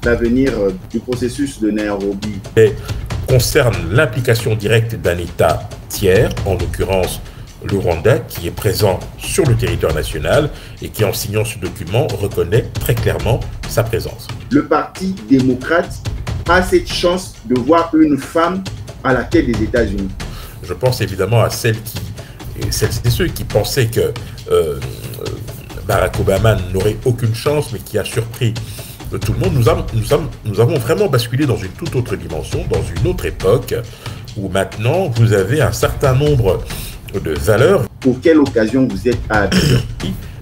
l'avenir du processus de Nairobi? Et concerne l'implication directe d'un État tiers, en l'occurrence le Rwanda, qui est présent sur le territoire national et qui, en signant ce document, reconnaît très clairement sa présence. Le Parti démocrate a cette chance de voir une femme à la tête des États-Unis. Je pense évidemment à celles et ceux qui pensaient que Barack Obama n'aurait aucune chance, mais qui a surpris tout le monde. Nous avons vraiment basculé dans une toute autre dimension, dans une autre époque, où maintenant vous avez un certain nombre de valeurs. Pour quelle occasion vous êtes à Abidjan?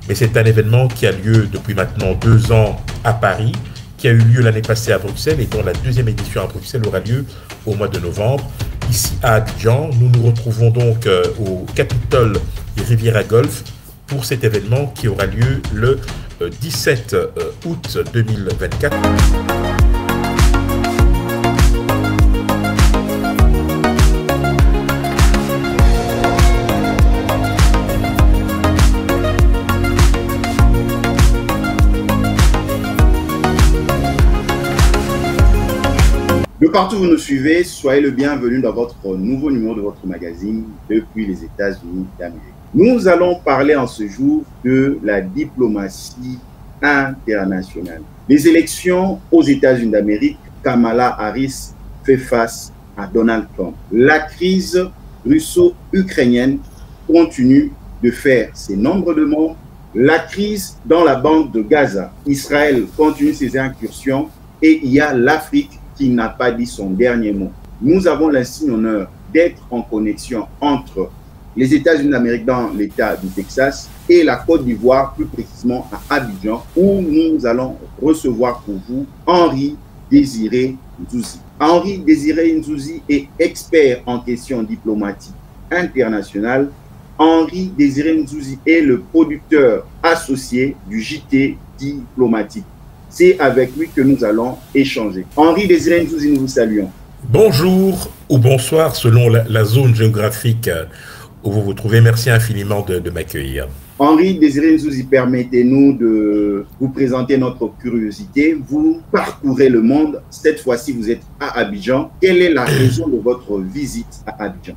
Mais c'est un événement qui a lieu depuis maintenant 2 ans à Paris, qui a eu lieu l'année passée à Bruxelles et dont la 2e édition à Bruxelles aura lieu au mois de novembre. Ici à Abidjan, nous nous retrouvons donc au Capitole des Riviera Golf pour cet événement qui aura lieu le 17 août 2024. De partout où vous nous suivez, soyez le bienvenu dans votre nouveau numéro de votre magazine depuis les États-Unis d'Amérique. Nous allons parler en ce jour de la diplomatie internationale. Les élections aux États-Unis d'Amérique, Kamala Harris fait face à Donald Trump. La crise russo-ukrainienne continue de faire ses nombres de morts. La crise dans la bande de Gaza, Israël continue ses incursions et il y a l'Afrique qui n'a pas dit son dernier mot. Nous avons l'insigne honneur d'être en connexion entre les États-Unis d'Amérique dans l'État du Texas et la Côte d'Ivoire, plus précisément à Abidjan, où nous allons recevoir pour vous Henri Désiré Nzouzi. Henri Désiré Nzouzi est expert en questions diplomatiques internationales. Henri Désiré Nzouzi est le producteur associé du JT diplomatique. C'est avec lui que nous allons échanger. Henri Désiré Nzouzi, nous vous saluons. Bonjour ou bonsoir selon la zone géographique où vous vous trouvez. Merci infiniment de m'accueillir. Henri Désiré Nzouzi, permettez-nous de vous présenter notre curiosité. Vous parcourez le monde. Cette fois-ci, vous êtes à Abidjan. Quelle est la raison de votre visite à Abidjan?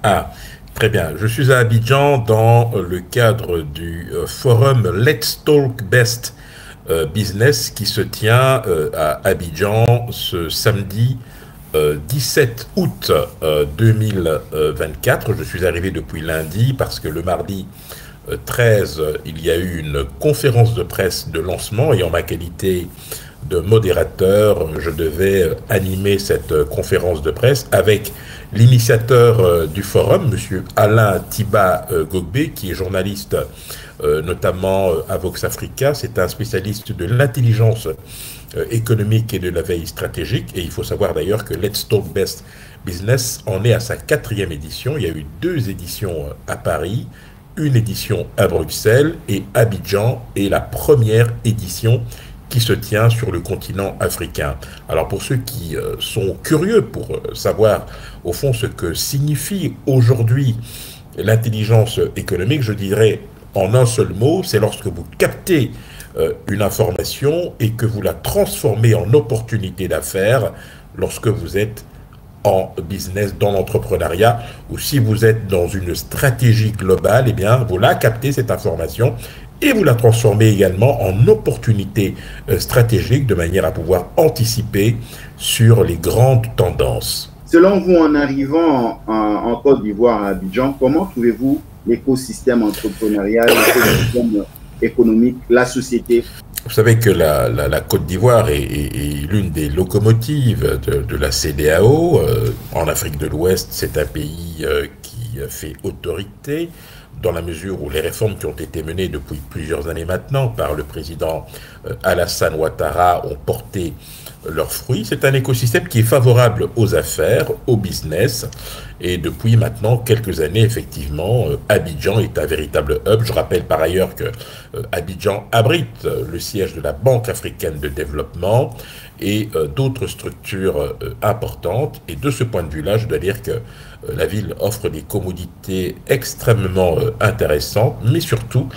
Ah, très bien. Je suis à Abidjan dans le cadre du forum Let's Talk Best Business qui se tient à Abidjan ce samedi 17 août 2024. Je suis arrivé depuis lundi parce que le mardi 13, il y a eu une conférence de presse de lancement et en ma qualité de modérateur, je devais animer cette conférence de presse avec l'initiateur du forum, M. Alain Tiba Gogbe, qui est journaliste notamment à Vox Africa. C'est un spécialiste de l'intelligence économique et de la veille stratégique. Et il faut savoir d'ailleurs que Let's Talk Best Business en est à sa 4e édition. Il y a eu 2 éditions à Paris, une édition à Bruxelles et Abidjan est la première édition qui se tient sur le continent africain. Alors pour ceux qui sont curieux pour savoir au fond ce que signifie aujourd'hui l'intelligence économique, je dirais en un seul mot, c'est lorsque vous captez une information et que vous la transformez en opportunité d'affaires lorsque vous êtes en business, dans l'entrepreneuriat, ou si vous êtes dans une stratégie globale, eh bien, vous la captez cette information et vous la transformez également en opportunité stratégique de manière à pouvoir anticiper sur les grandes tendances. Selon vous, en arrivant en Côte d'Ivoire à Abidjan, comment trouvez-vous l'écosystème entrepreneurial, l'écosystème économique, la société? Vous savez que la Côte d'Ivoire est l'une des locomotives de la CEDEAO. En Afrique de l'Ouest, c'est un pays qui fait autorité dans la mesure où les réformes qui ont été menées depuis plusieurs années maintenant par le président Alassane Ouattara ont porté leurs fruits. C'est un écosystème qui est favorable aux affaires, au business. Et depuis maintenant quelques années, effectivement, Abidjan est un véritable hub. Je rappelle par ailleurs que Abidjan abrite le siège de la Banque africaine de développement et d'autres structures importantes. Et de ce point de vue-là, je dois dire que la ville offre des commodités extrêmement intéressantes, mais surtout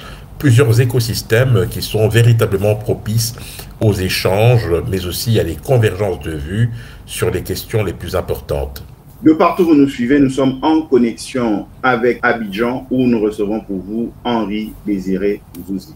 plusieurs écosystèmes qui sont véritablement propices aux échanges, mais aussi à des convergences de vues sur les questions les plus importantes. De partout où vous nous suivez, nous sommes en connexion avec Abidjan, où nous recevons pour vous Henri Désiré Zouzi.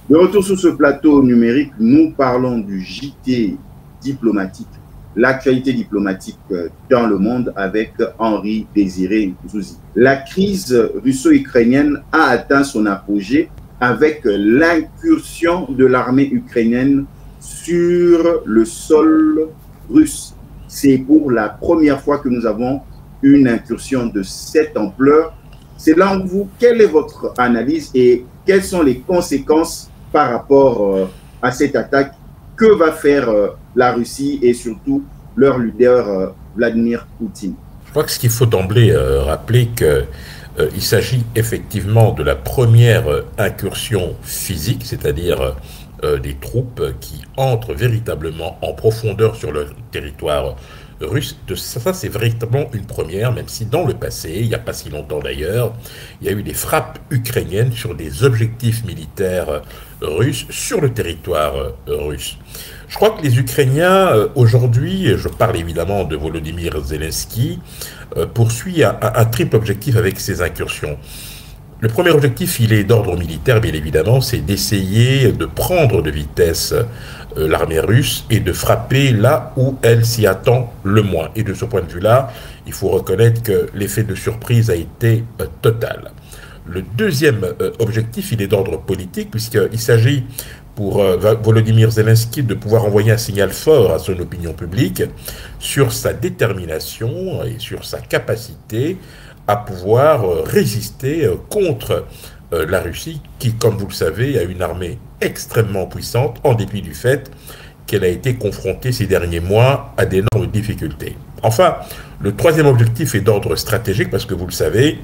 De retour sur ce plateau numérique, nous parlons du JT diplomatique, l'actualité diplomatique dans le monde avec Henri Désiré Zouzi. La crise russo-ukrainienne a atteint son apogée avec l'incursion de l'armée ukrainienne sur le sol russe. C'est pour la première fois que nous avons une incursion de cette ampleur. Selon vous, quelle est votre analyse et quelles sont les conséquences par rapport à cette attaque? Que va faire la Russie et surtout leur leader Vladimir Poutine? Je crois que ce qu'il faut d'emblée rappeler qu'il s'agit effectivement de la première incursion physique, c'est-à-dire des troupes qui entrent véritablement en profondeur sur le territoire russe. Ça c'est véritablement une première, même si dans le passé, il n'y a pas si longtemps d'ailleurs, il y a eu des frappes ukrainiennes sur des objectifs militaires russes sur le territoire russe. Je crois que les Ukrainiens, aujourd'hui, je parle évidemment de Volodymyr Zelensky, poursuit un triple objectif avec ces incursions. Le premier objectif, il est d'ordre militaire, bien évidemment, c'est d'essayer de prendre de vitesse l'armée russe et de frapper là où elle s'y attend le moins. Et de ce point de vue-là, il faut reconnaître que l'effet de surprise a été total. Le deuxième objectif, il est d'ordre politique, puisqu'il s'agit pour Volodymyr Zelensky de pouvoir envoyer un signal fort à son opinion publique sur sa détermination et sur sa capacité à pouvoir résister contre la Russie, qui, comme vous le savez, a une armée extrêmement puissante, en dépit du fait qu'elle a été confrontée ces derniers mois à d'énormes difficultés. Enfin, le troisième objectif est d'ordre stratégique, parce que vous le savez,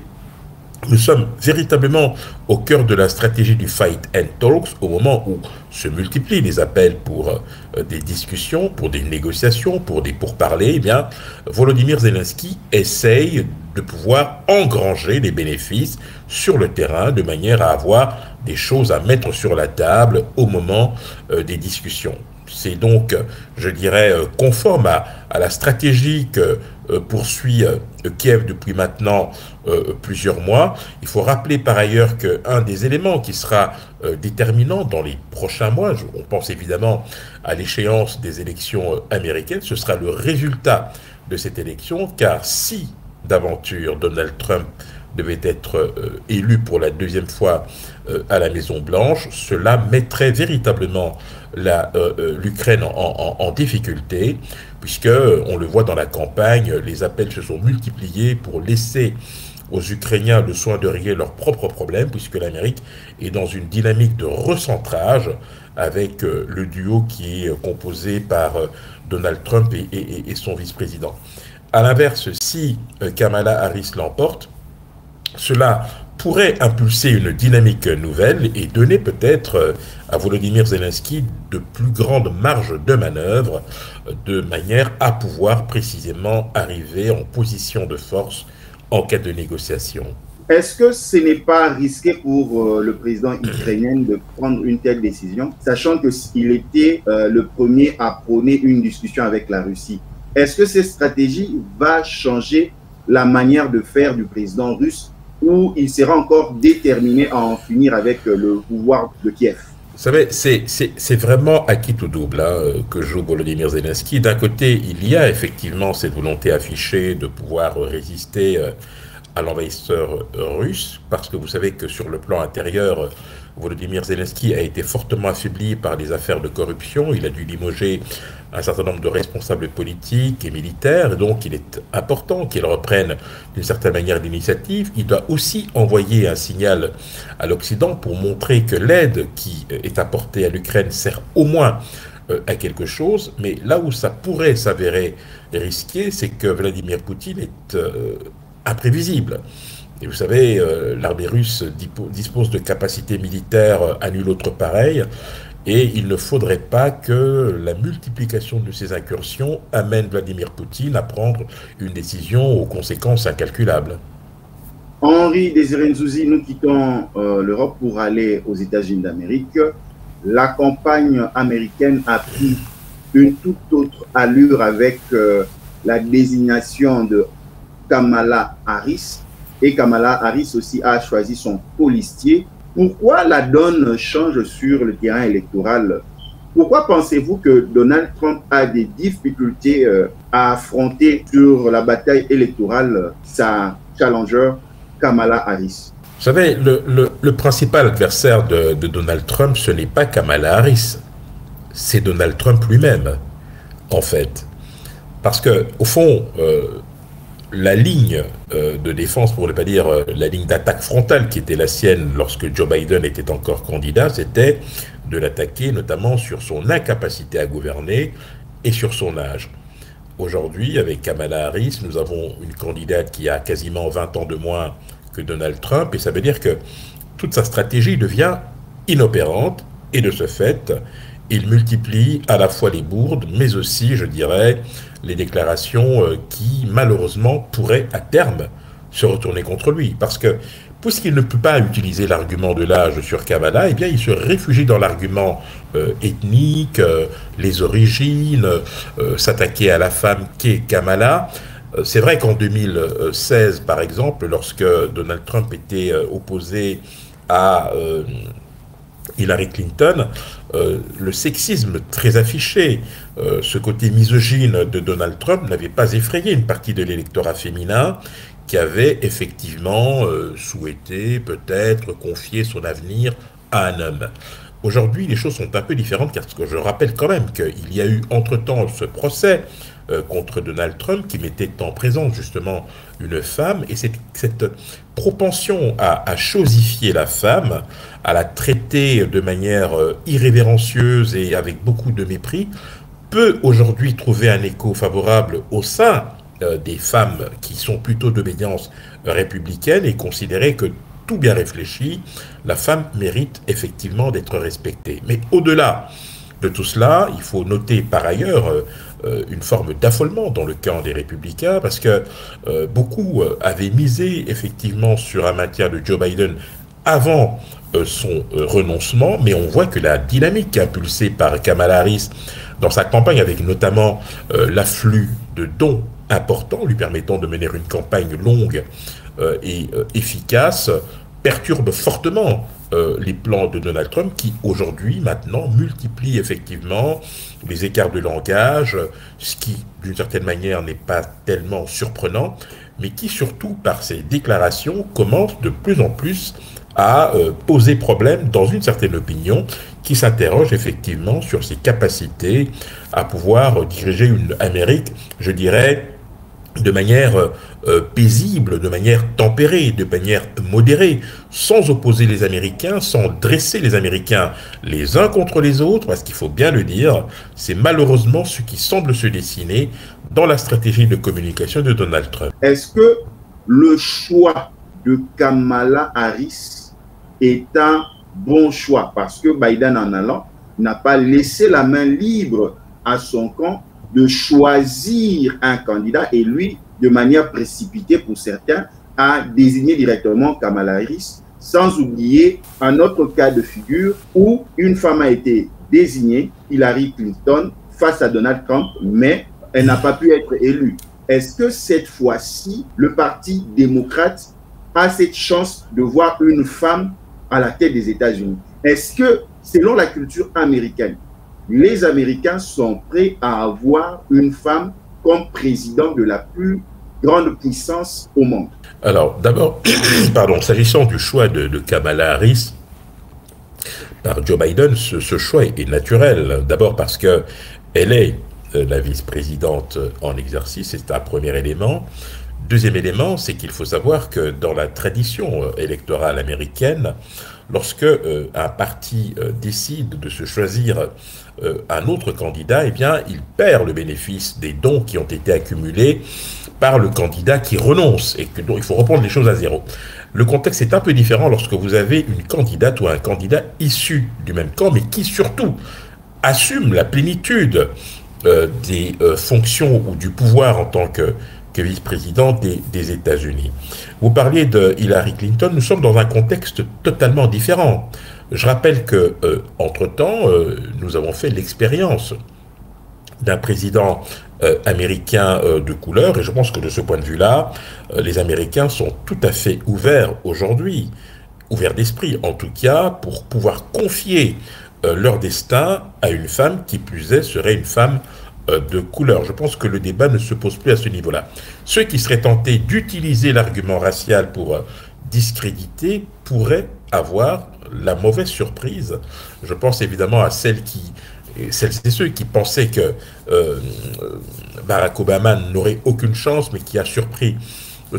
nous sommes véritablement au cœur de la stratégie du fight and talks, au moment où se multiplient les appels pour des discussions, pour des négociations, pour des pourparlers. Eh bien, Volodymyr Zelensky essaye de pouvoir engranger des bénéfices sur le terrain de manière à avoir des choses à mettre sur la table au moment des discussions. C'est donc, je dirais, conforme à la stratégie que poursuit Kiev depuis maintenant plusieurs mois. Il faut rappeler par ailleurs qu'un des éléments qui sera déterminant dans les prochains mois, on pense évidemment à l'échéance des élections américaines, ce sera le résultat de cette élection, car si d'aventure Donald Trump devait être élu pour la deuxième fois à la Maison-Blanche, cela mettrait véritablement l'Ukraine en difficulté, puisque on le voit dans la campagne, les appels se sont multipliés pour laisser aux Ukrainiens le soin de régler leurs propres problèmes, puisque l'Amérique est dans une dynamique de recentrage avec le duo qui est composé par Donald Trump et son vice-président. À l'inverse, si Kamala Harris l'emporte, cela pourrait impulser une dynamique nouvelle et donner peut-être à Volodymyr Zelensky de plus grandes marges de manœuvre de manière à pouvoir précisément arriver en position de force en cas de négociation. Est-ce que ce n'est pas risqué pour le président ukrainien de prendre une telle décision, sachant qu'il était le premier à prôner une discussion avec la Russie? Est-ce que cette stratégie va changer la manière de faire du président russe, ou il sera encore déterminé à en finir avec le pouvoir de Kiev? Vous savez, c'est vraiment à qui tout double que joue Volodymyr Zelensky. D'un côté, il y a effectivement cette volonté affichée de pouvoir résister à l'envahisseur russe, parce que vous savez que sur le plan intérieur, Volodymyr Zelensky a été fortement affaibli par des affaires de corruption. Il a dû limoger un certain nombre de responsables politiques et militaires, et donc il est important qu'il reprenne d'une certaine manière l'initiative. Il doit aussi envoyer un signal à l'Occident pour montrer que l'aide qui est apportée à l'Ukraine sert au moins à quelque chose, mais là où ça pourrait s'avérer risqué, c'est que Vladimir Poutine est imprévisible. Et vous savez, l'armée russe dispose de capacités militaires à nul autre pareil, et il ne faudrait pas que la multiplication de ces incursions amène Vladimir Poutine à prendre une décision aux conséquences incalculables. Henri Désiré Nzouzi, nous quittons l'Europe pour aller aux États-Unis d'Amérique. La campagne américaine a pris une toute autre allure avec la désignation de Kamala Harris. Et Kamala Harris aussi a choisi son colistier. Pourquoi la donne change sur le terrain électoral? Pourquoi pensez-vous que Donald Trump a des difficultés à affronter sur la bataille électorale sa challenger Kamala Harris? Vous savez, le principal adversaire de Donald Trump, ce n'est pas Kamala Harris, c'est Donald Trump lui-même, en fait. Parce que, au fond, la ligne de défense, pour ne pas dire la ligne d'attaque frontale qui était la sienne lorsque Joe Biden était encore candidat, c'était de l'attaquer notamment sur son incapacité à gouverner et sur son âge. Aujourd'hui, avec Kamala Harris, nous avons une candidate qui a quasiment 20 ans de moins que Donald Trump, et ça veut dire que toute sa stratégie devient inopérante, et de ce fait, il multiplie à la fois les bourdes, mais aussi, je dirais, les déclarations qui, malheureusement, pourraient à terme se retourner contre lui. Parce que, puisqu'il ne peut pas utiliser l'argument de l'âge sur Kamala, eh bien, il se réfugie dans l'argument ethnique, les origines, s'attaquer à la femme qu'est Kamala. C'est vrai qu'en 2016, par exemple, lorsque Donald Trump était opposé à Hillary Clinton, le sexisme très affiché, ce côté misogyne de Donald Trump n'avait pas effrayé une partie de l'électorat féminin qui avait effectivement souhaité peut-être confier son avenir à un homme. Aujourd'hui, les choses sont un peu différentes, car je rappelle quand même qu'il y a eu entre-temps ce procès contre Donald Trump qui mettait en présence justement une femme, et cette propension à chosifier la femme, à la traiter de manière irrévérencieuse et avec beaucoup de mépris, peut aujourd'hui trouver un écho favorable au sein des femmes qui sont plutôt d'obédience républicaine et considérer que, tout bien réfléchi, la femme mérite effectivement d'être respectée. Mais au-delà de tout cela, il faut noter par ailleurs une forme d'affolement dans le camp des Républicains, parce que beaucoup avaient misé effectivement sur un maintien de Joe Biden avant son renoncement, mais on voit que la dynamique impulsée par Kamala Harris dans sa campagne, avec notamment l'afflux de dons importants lui permettant de mener une campagne longue et efficace, perturbe fortement les plans de Donald Trump, qui aujourd'hui, maintenant, multiplie effectivement les écarts de langage, ce qui, d'une certaine manière, n'est pas tellement surprenant, mais qui, surtout par ses déclarations, commence de plus en plus à poser problème dans une certaine opinion qui s'interroge effectivement sur ses capacités à pouvoir diriger une Amérique, je dirais, de manière paisible, de manière tempérée, de manière modérée, sans opposer les Américains, sans dresser les Américains les uns contre les autres, parce qu'il faut bien le dire, c'est malheureusement ce qui semble se dessiner dans la stratégie de communication de Donald Trump. Est-ce que le choix de Kamala Harris est un bon choix parce que Biden, en allant, n'a pas laissé la main libre à son camp de choisir un candidat et lui, de manière précipitée pour certains, a désigné directement Kamala Harris, sans oublier un autre cas de figure où une femme a été désignée, Hillary Clinton, face à Donald Trump, mais elle n'a pas pu être élue. Est-ce que cette fois-ci, le Parti démocrate a cette chance de voir une femme à la tête des États-Unis? Est-ce que, selon la culture américaine, les Américains sont prêts à avoir une femme comme président de la plus grande puissance au monde? Alors, d'abord, pardon, s'agissant du choix de Kamala Harris par Joe Biden, ce choix est naturel. D'abord parce qu'elle est la vice-présidente en exercice, c'est un premier élément. Deuxième élément, c'est qu'il faut savoir que dans la tradition électorale américaine, lorsque un parti décide de se choisir un autre candidat, eh bien, il perd le bénéfice des dons qui ont été accumulés par le candidat qui renonce et que donc il faut reprendre les choses à zéro. Le contexte est un peu différent lorsque vous avez une candidate ou un candidat issu du même camp, mais qui surtout assume la plénitude des fonctions ou du pouvoir en tant que vice-président des États-Unis. Vous parliez de Hillary Clinton, nous sommes dans un contexte totalement différent. Je rappelle que, entre-temps, nous avons fait l'expérience d'un président américain de couleur, et je pense que de ce point de vue-là, les Américains sont tout à fait ouverts aujourd'hui, ouverts d'esprit en tout cas, pour pouvoir confier leur destin à une femme qui plus est serait une femme de couleur. Je pense que le débat ne se pose plus à ce niveau-là. Ceux qui seraient tentés d'utiliser l'argument racial pour discréditer pourraient avoir la mauvaise surprise. Je pense évidemment à celles et ceux qui pensaient que Barack Obama n'aurait aucune chance, mais qui a surpris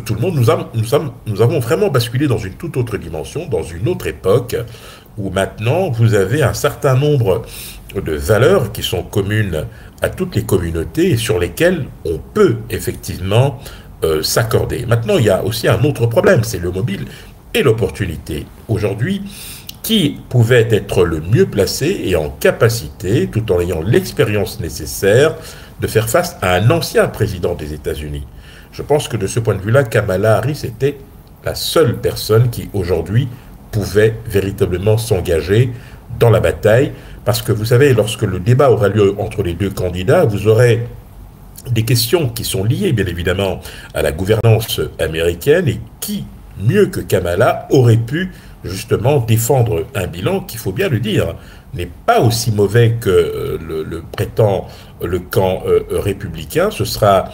tout le monde. Nous avons vraiment basculé dans une toute autre dimension, dans une autre époque, où maintenant vous avez un certain nombre de valeurs qui sont communes à toutes les communautés et sur lesquelles on peut effectivement s'accorder. Maintenant, il y a aussi un autre problème, c'est le mobile et l'opportunité. Aujourd'hui, qui pouvait être le mieux placé et en capacité, tout en ayant l'expérience nécessaire, de faire face à un ancien président des États-Unis? Je pense que de ce point de vue-là, Kamala Harris était la seule personne qui, aujourd'hui, pouvait véritablement s'engager dans la bataille. Parce que vous savez, lorsque le débat aura lieu entre les deux candidats, vous aurez des questions qui sont liées, bien évidemment, à la gouvernance américaine. Et qui, mieux que Kamala, aurait pu justement défendre un bilan qui, il faut bien le dire, n'est pas aussi mauvais que le prétend le camp républicain. Ce sera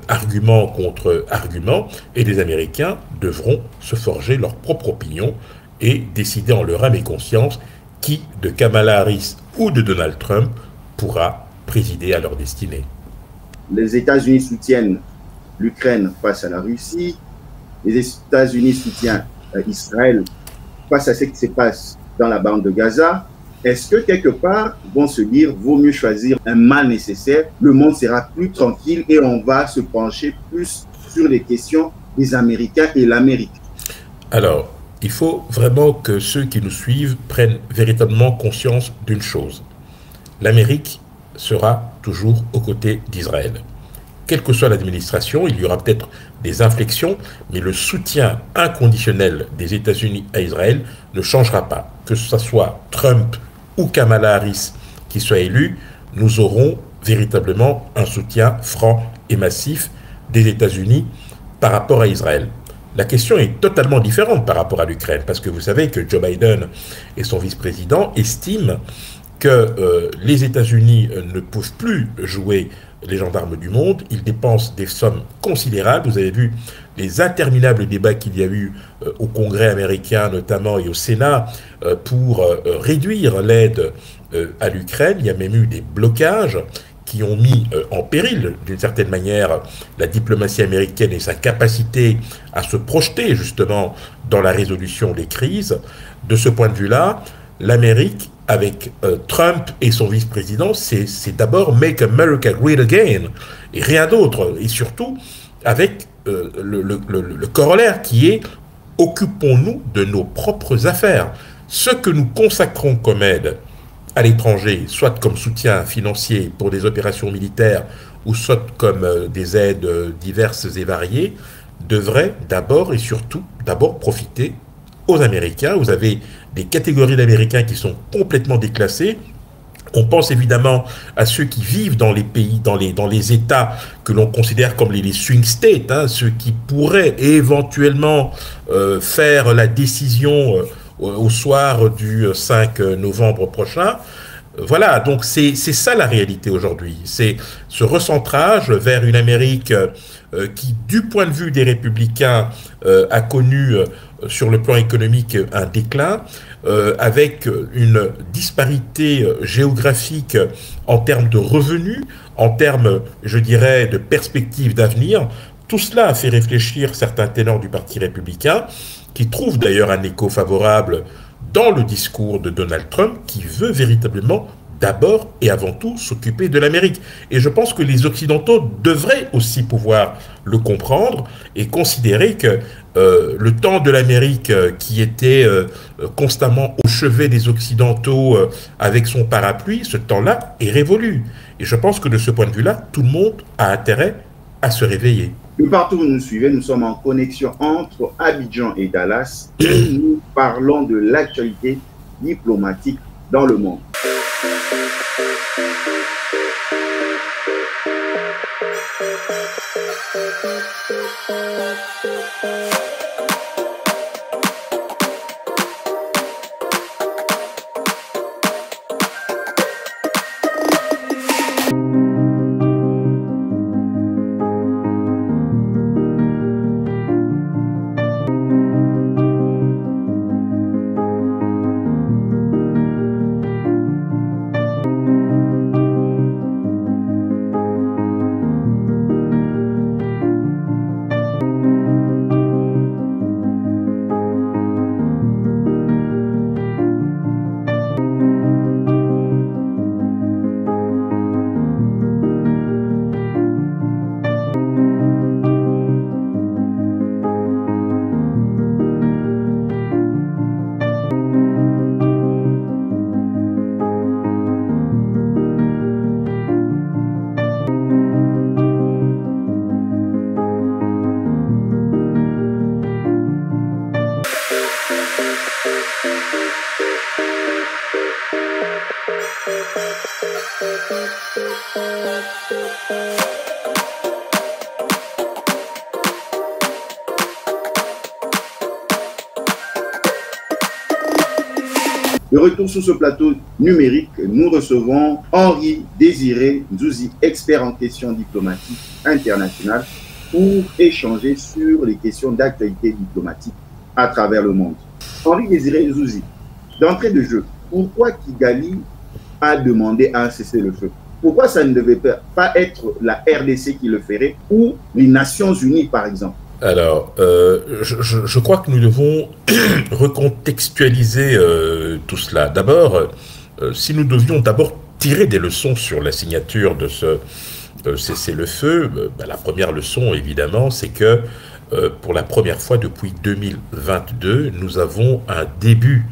argument contre argument, et les Américains devront se forger leur propre opinion et décider en leur âme et conscience qui, de Kamala Harris ou de Donald Trump, pourra présider à leur destinée. Les États-Unis soutiennent l'Ukraine face à la Russie. Les États-Unis soutiennent Israël face à ce qui se passe dans la bande de Gaza. Est-ce que quelque part, ils vont se dire, vaut mieux choisir un mal nécessaire, le monde sera plus tranquille et on va se pencher plus sur les questions des Américains et l'Amérique? Alors, il faut vraiment que ceux qui nous suivent prennent véritablement conscience d'une chose. L'Amérique sera toujours aux côtés d'Israël. Quelle que soit l'administration, il y aura peut-être des inflexions, mais le soutien inconditionnel des États-Unis à Israël ne changera pas. Que ce soit Trump ou Kamala Harris qui soit élu, nous aurons véritablement un soutien franc et massif des États-Unis par rapport à Israël. La question est totalement différente par rapport à l'Ukraine, parce que vous savez que Joe Biden et son vice-président estiment que les États-Unis ne peuvent plus jouer les gendarmes du monde. Ils dépensent des sommes considérables. Vous avez vu les interminables débats qu'il y a eu au Congrès américain notamment et au Sénat pour réduire l'aide à l'Ukraine. Il y a même eu des blocages qui ont mis en péril, d'une certaine manière, la diplomatie américaine et sa capacité à se projeter, justement, dans la résolution des crises. De ce point de vue-là, l'Amérique, avec Trump et son vice-président, c'est d'abord « Make America Great Again » et rien d'autre. Et surtout, avec le corollaire qui est occupons-nous de nos propres affaires. Ce que nous consacrons comme aide à l'étranger, soit comme soutien financier pour des opérations militaires, ou soit comme des aides diverses et variées, devrait d'abord et surtout d'abord profiter aux Américains. Vous avez des catégories d'Américains qui sont complètement déclassées. On pense évidemment à ceux qui vivent dans les pays, dans les États que l'on considère comme les swing states, hein, ceux qui pourraient éventuellement faire la décision au soir du 5 novembre prochain. Voilà, donc c'est ça la réalité aujourd'hui. C'est ce recentrage vers une Amérique qui, du point de vue des républicains, a connu sur le plan économique un déclin, avec une disparité géographique en termes de revenus, en termes, je dirais, de perspectives d'avenir. Tout cela a fait réfléchir certains ténors du Parti républicain, qui trouvent d'ailleurs un écho favorable dans le discours de Donald Trump, qui veut véritablement d'abord et avant tout s'occuper de l'Amérique. Et je pense que les Occidentaux devraient aussi pouvoir le comprendre et considérer que le temps de l'Amérique qui était constamment au chevet des Occidentaux avec son parapluie, ce temps-là est révolu. Et je pense que de ce point de vue-là, tout le monde a intérêt à se réveiller. De partout où vous nous suivez, nous sommes en connexion entre Abidjan et Dallas et nous parlons de l'actualité diplomatique dans le monde. De retour sur ce plateau numérique, nous recevons Henri Désiré Nzouzi, expert en questions diplomatiques internationales, pour échanger sur les questions d'actualité diplomatique à travers le monde. Henri Désiré Nzouzi, d'entrée de jeu, pourquoi Kigali a demandé un cessez-le-feu? Pourquoi ça ne devait pas être la RDC qui le ferait ou les Nations Unies, par exemple? Alors, je crois que nous devons recontextualiser tout cela. D'abord, si nous devions d'abord tirer des leçons sur la signature de ce cessez-le-feu, la première leçon, évidemment, c'est que pour la première fois depuis 2022, nous avons un début,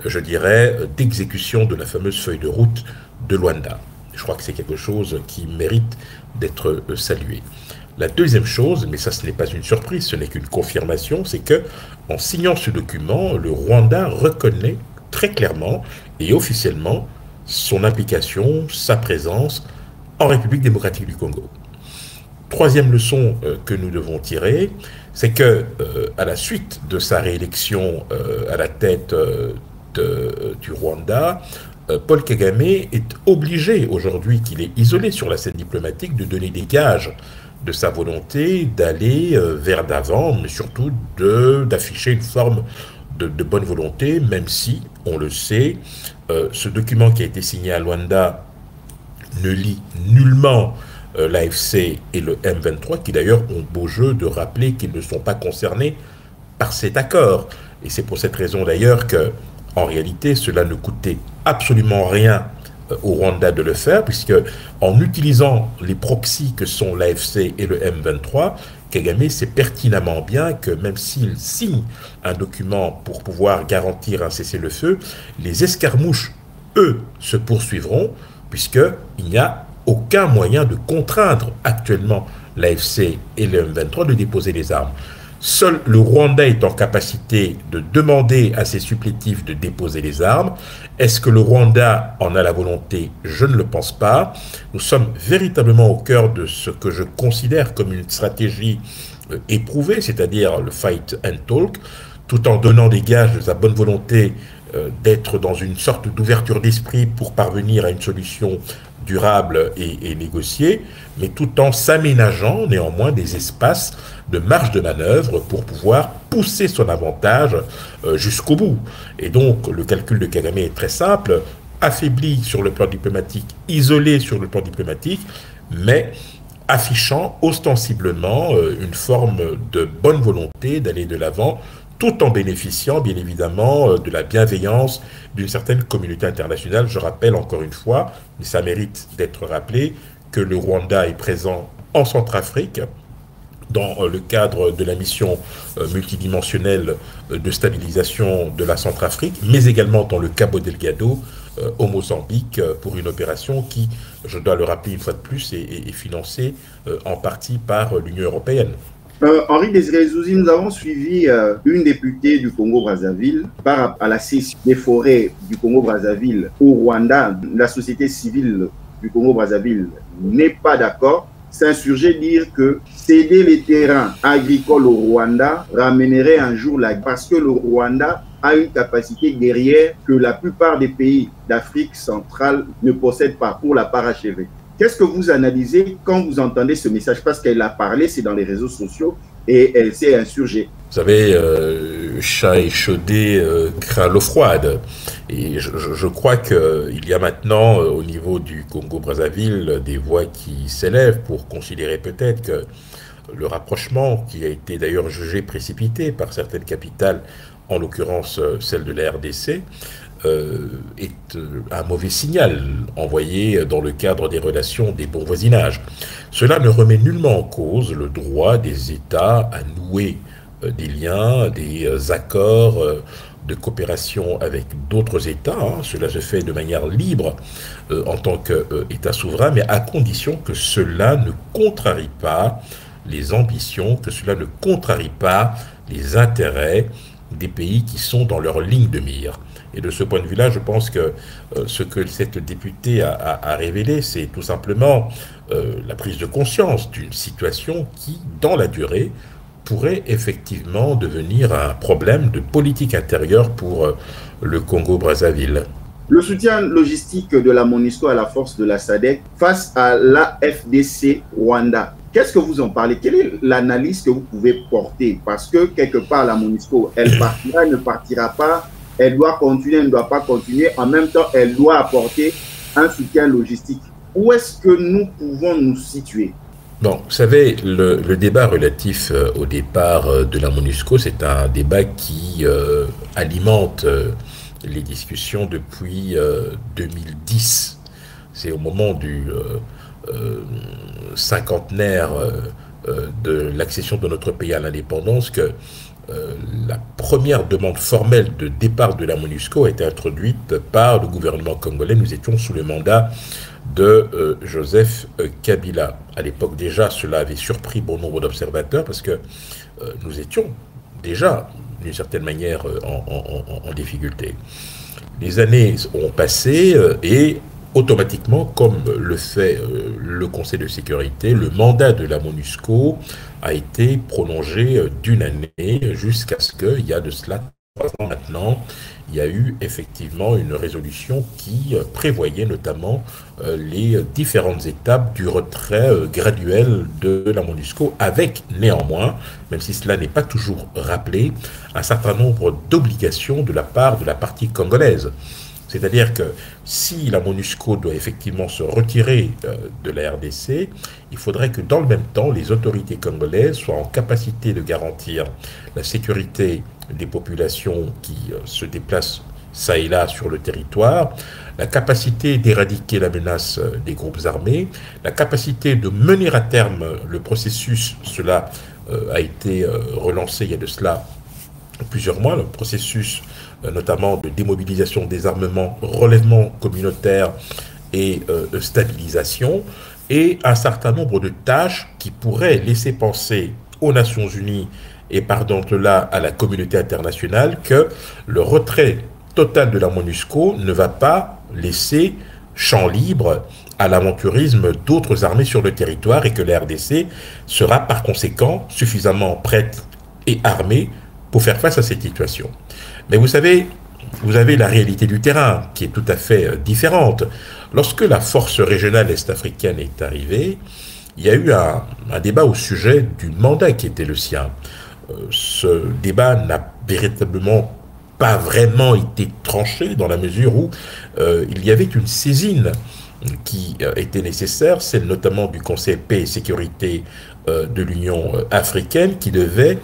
je dirais, d'exécution de la fameuse feuille de route de Luanda. Je crois que c'est quelque chose qui mérite d'être salué. La deuxième chose, mais ça ce n'est pas une surprise, ce n'est qu'une confirmation, c'est que en signant ce document, le Rwanda reconnaît très clairement et officiellement son implication, sa présence en République démocratique du Congo. Troisième leçon que nous devons tirer, c'est que à la suite de sa réélection à la tête du Rwanda, Paul Kagame est obligé aujourd'hui, qu'il est isolé sur la scène diplomatique, de donner des gages de sa volonté d'aller vers d'avant, mais surtout d'afficher une forme de bonne volonté, même si, on le sait, ce document qui a été signé à Luanda ne lie nullement l'AFC et le M23, qui d'ailleurs ont beau jeu de rappeler qu'ils ne sont pas concernés par cet accord. Et c'est pour cette raison d'ailleurs que, en réalité, cela ne coûtait absolument rien au Rwanda de le faire, puisque en utilisant les proxys que sont l'AFC et le M23, Kagame sait pertinemment bien que même s'il signe un document pour pouvoir garantir un cessez-le-feu, les escarmouches, eux, se poursuivront, puisqu'il n'y a aucun moyen de contraindre actuellement l'AFC et le M23 de déposer les armes. Seul le Rwanda est en capacité de demander à ses supplétifs de déposer les armes. Est-ce que le Rwanda en a la volonté? Je ne le pense pas. Nous sommes véritablement au cœur de ce que je considère comme une stratégie éprouvée, c'est-à-dire le fight and talk, tout en donnant des gages de sa bonne volonté d'être dans une sorte d'ouverture d'esprit pour parvenir à une solution durable et négociée, mais tout en s'aménageant néanmoins des espaces de marge de manœuvre pour pouvoir pousser son avantage jusqu'au bout. Et donc le calcul de Kagame est très simple, affaibli sur le plan diplomatique, isolé sur le plan diplomatique, mais affichant ostensiblement une forme de bonne volonté d'aller de l'avant, tout en bénéficiant bien évidemment de la bienveillance d'une certaine communauté internationale. Je rappelle encore une fois, mais ça mérite d'être rappelé, que le Rwanda est présent en Centrafrique, dans le cadre de la mission multidimensionnelle de stabilisation de la Centrafrique, mais également dans le Cabo Delgado, au Mozambique, pour une opération qui, je dois le rappeler une fois de plus, est financée en partie par l'Union européenne. Henri Désiré Zouzi, nous avons suivi une députée du Congo-Brazzaville par rapport à la cession des forêts du Congo-Brazzaville au Rwanda. La société civile du Congo-Brazzaville n'est pas d'accord. S'insurger, dire que céder les terrains agricoles au Rwanda ramènerait un jour la... Parce que le Rwanda a une capacité guerrière que la plupart des pays d'Afrique centrale ne possèdent pas pour la parachever. Qu'est-ce que vous analysez quand vous entendez ce message? Parce qu'elle a parlé, c'est dans les réseaux sociaux, et elle s'est insurgée. Vous savez, chat échaudé craint l'eau froide. Et je crois qu'il y a maintenant, au niveau du Congo-Brazzaville, des voix qui s'élèvent pour considérer peut-être que le rapprochement, qui a été d'ailleurs jugé précipité par certaines capitales, en l'occurrence celle de la RDC, est un mauvais signal envoyé dans le cadre des relations des bons voisinages. Cela ne remet nullement en cause le droit des États à nouer des liens, des accords de coopération avec d'autres États. Cela se fait de manière libre en tant qu'État souverain, mais à condition que cela ne contrarie pas les ambitions, que cela ne contrarie pas les intérêts des pays qui sont dans leur ligne de mire. Et de ce point de vue-là, je pense que ce que cette députée a révélé, c'est tout simplement la prise de conscience d'une situation qui, dans la durée, pourrait effectivement devenir un problème de politique intérieure pour le Congo-Brazzaville. Le soutien logistique de la MONUSCO à la force de la SADC face à l'AFDC Rwanda. Qu'est-ce que vous en parlez? Quelle est l'analyse que vous pouvez porter? Parce que quelque part, la MONUSCO, elle partira, elle ne partira pas. Elle doit continuer, elle ne doit pas continuer. En même temps, elle doit apporter un soutien logistique. Où est-ce que nous pouvons nous situer? Bon, vous savez, le débat relatif au départ de la MONUSCO, c'est un débat qui alimente les discussions depuis 2010. C'est au moment du cinquantenaire de l'accession de notre pays à l'indépendance que la première demande formelle de départ de la MONUSCO a été introduite par le gouvernement congolais. Nous étions sous le mandat de Joseph Kabila. À l'époque déjà, cela avait surpris bon nombre d'observateurs parce que nous étions déjà, d'une certaine manière, en difficulté. Les années ont passé et automatiquement, comme le fait le Conseil de sécurité, le mandat de la MONUSCO a été prolongé d'une année jusqu'à ce qu'il y a de cela 3 ans maintenant, il y a eu effectivement une résolution qui prévoyait notamment les différentes étapes du retrait graduel de la MONUSCO, avec néanmoins, même si cela n'est pas toujours rappelé, un certain nombre d'obligations de la part de la partie congolaise. C'est-à-dire que si la MONUSCO doit effectivement se retirer de la RDC, il faudrait que dans le même temps, les autorités congolaises soient en capacité de garantir la sécurité des populations qui se déplacent ça et là sur le territoire, la capacité d'éradiquer la menace des groupes armés, la capacité de mener à terme le processus, cela a été relancé il y a de cela plusieurs mois, le processus notamment de démobilisation des armements, relèvement communautaire et stabilisation, et un certain nombre de tâches qui pourraient laisser penser aux Nations Unies et par-delà à la communauté internationale que le retrait total de la MONUSCO ne va pas laisser champ libre à l'aventurisme d'autres armées sur le territoire et que la RDC sera par conséquent suffisamment prête et armée pour faire face à cette situation. Mais vous savez, vous avez la réalité du terrain qui est tout à fait différente. Lorsque la force régionale est-africaine est arrivée, il y a eu un débat au sujet du mandat qui était le sien. Ce débat n'a véritablement pas vraiment été tranché dans la mesure où il y avait une saisine qui était nécessaire, celle notamment du Conseil paix et sécurité de l'Union africaine qui devait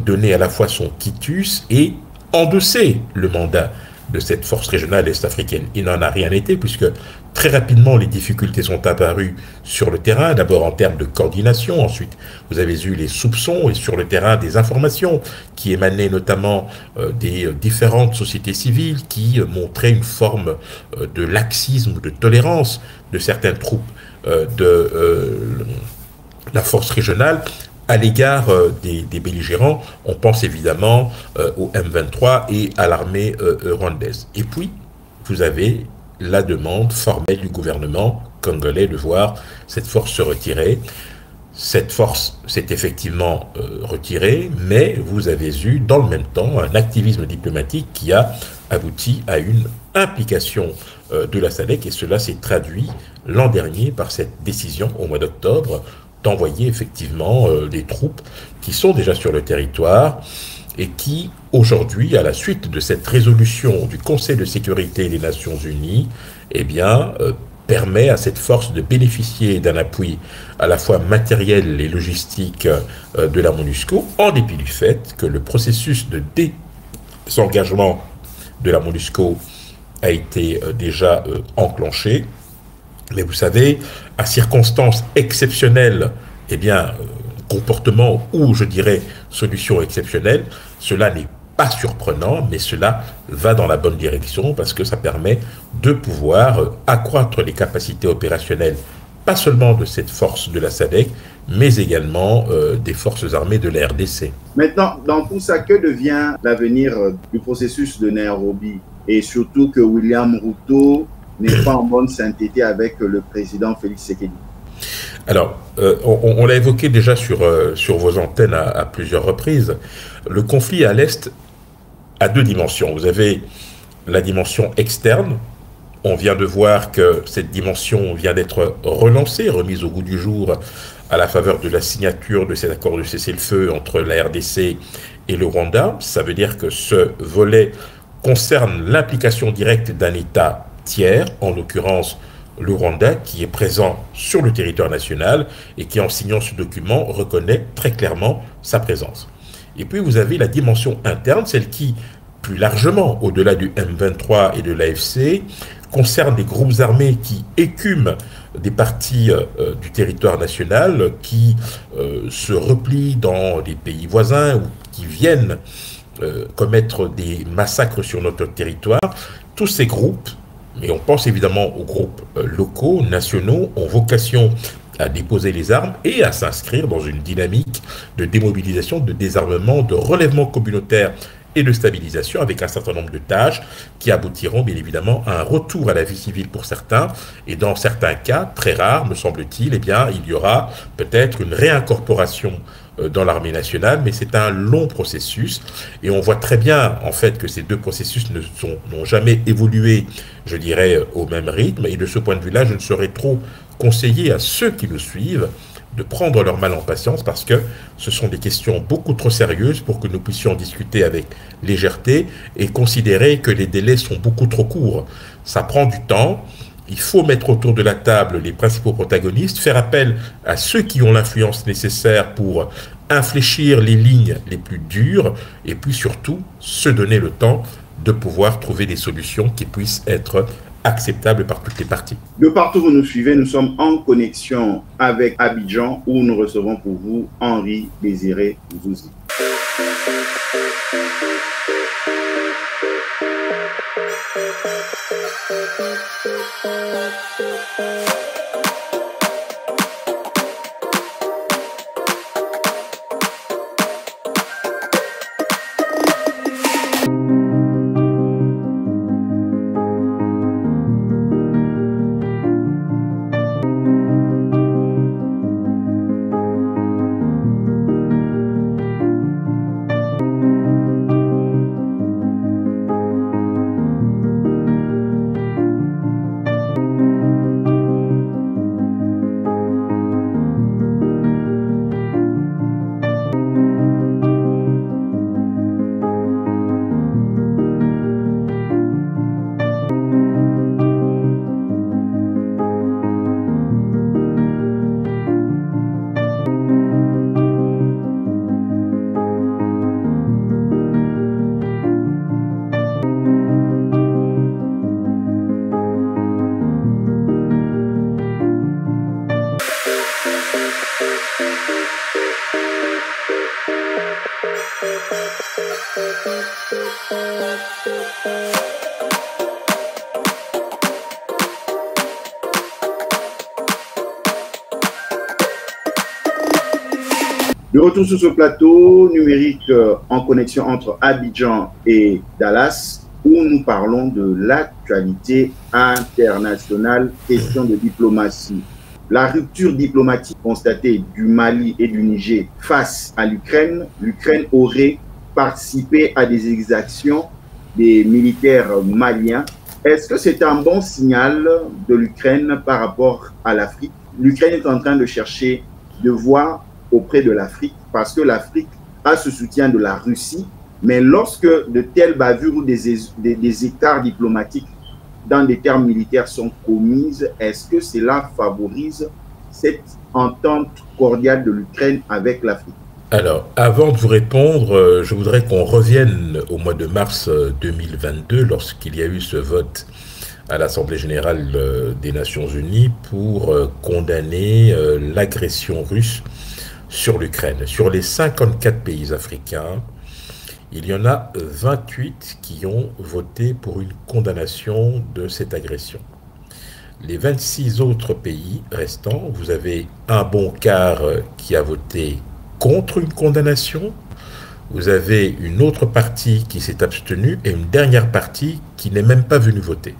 donner à la fois son quitus et endosser le mandat de cette force régionale est-africaine. Il n'en a rien été puisque très rapidement les difficultés sont apparues sur le terrain, d'abord en termes de coordination, ensuite vous avez eu les soupçons et sur le terrain des informations qui émanaient notamment des différentes sociétés civiles qui montraient une forme de laxisme ou de tolérance de certaines troupes de la force régionale à l'égard des belligérants. On pense évidemment au M23 et à l'armée rwandaise. Et puis, vous avez la demande formelle du gouvernement congolais de voir cette force se retirer. Cette force s'est effectivement retirée, mais vous avez eu dans le même temps un activisme diplomatique qui a abouti à une implication de la SADC, et cela s'est traduit l'an dernier par cette décision au mois d'octobre d'envoyer effectivement des troupes qui sont déjà sur le territoire et qui, aujourd'hui, à la suite de cette résolution du Conseil de sécurité des Nations Unies, eh bien, permet à cette force de bénéficier d'un appui à la fois matériel et logistique de la MONUSCO, en dépit du fait que le processus de désengagement de la MONUSCO a été déjà enclenché. Mais vous savez, à circonstances exceptionnelles, eh bien, comportement ou, je dirais, solution exceptionnelle, cela n'est pas surprenant, mais cela va dans la bonne direction parce que ça permet de pouvoir accroître les capacités opérationnelles, pas seulement de cette force de la SADC, mais également des forces armées de la RDC. Maintenant, dans tout ça, que devient l'avenir du processus de Nairobi? Et surtout que William Ruto n'est pas en bonne sainteté avec le président Félix Tshisekedi. Alors, on l'a évoqué déjà sur vos antennes à plusieurs reprises. Le conflit à l'Est a deux dimensions. Vous avez la dimension externe. On vient de voir que cette dimension vient d'être relancée, remise au goût du jour à la faveur de la signature de cet accord de cessez-le-feu entre la RDC et le Rwanda. Ça veut dire que ce volet concerne l'implication directe d'un État tiers, en l'occurrence le Rwanda, qui est présent sur le territoire national et qui, en signant ce document, reconnaît très clairement sa présence. Et puis vous avez la dimension interne, celle qui, plus largement, au-delà du M23 et de l'AFC, concerne des groupes armés qui écument des parties du territoire national, qui se replient dans des pays voisins ou qui viennent commettre des massacres sur notre territoire. Tous ces groupes, et on pense évidemment aux groupes locaux, nationaux, ont vocation à déposer les armes et à s'inscrire dans une dynamique de démobilisation, de désarmement, de relèvement communautaire et de stabilisation avec un certain nombre de tâches qui aboutiront bien évidemment à un retour à la vie civile pour certains et dans certains cas, très rares me semble-t-il, eh bien il y aura peut-être une réincorporation dans l'armée nationale, mais c'est un long processus et on voit très bien en fait que ces deux processus n'ont jamais évolué, je dirais, au même rythme, et de ce point de vue-là, je ne saurais trop conseiller à ceux qui nous suivent de prendre leur mal en patience parce que ce sont des questions beaucoup trop sérieuses pour que nous puissions discuter avec légèreté et considérer que les délais sont beaucoup trop courts. Ça prend du temps. Il faut mettre autour de la table les principaux protagonistes, faire appel à ceux qui ont l'influence nécessaire pour infléchir les lignes les plus dures et puis surtout se donner le temps de pouvoir trouver des solutions qui puissent être acceptable par toutes les parties. De partout où vous nous suivez, nous sommes en connexion avec Abidjan où nous recevons pour vous Henri Désiré Zouzi. De retour sur ce plateau numérique en connexion entre Abidjan et Dallas, où nous parlons de l'actualité internationale, question de diplomatie. La rupture diplomatique constatée du Mali et du Niger face à l'Ukraine, l'Ukraine aurait participé à des exactions des militaires maliens. Est-ce que c'est un bon signal de l'Ukraine par rapport à l'Afrique? L'Ukraine est en train de chercher de voir auprès de l'Afrique, parce que l'Afrique a ce soutien de la Russie, mais lorsque de telles bavures ou des écarts diplomatiques dans des termes militaires sont commises, est-ce que cela favorise cette entente cordiale de l'Ukraine avec l'Afrique? Alors, avant de vous répondre, je voudrais qu'on revienne au mois de mars 2022, lorsqu'il y a eu ce vote à l'Assemblée générale des Nations Unies pour condamner l'agression russe sur l'Ukraine. Sur les 54 pays africains, il y en a 28 qui ont voté pour une condamnation de cette agression. Les 26 autres pays restants, vous avez un bon quart qui a voté contre une condamnation, vous avez une autre partie qui s'est abstenue et une dernière partie qui n'est même pas venue voter.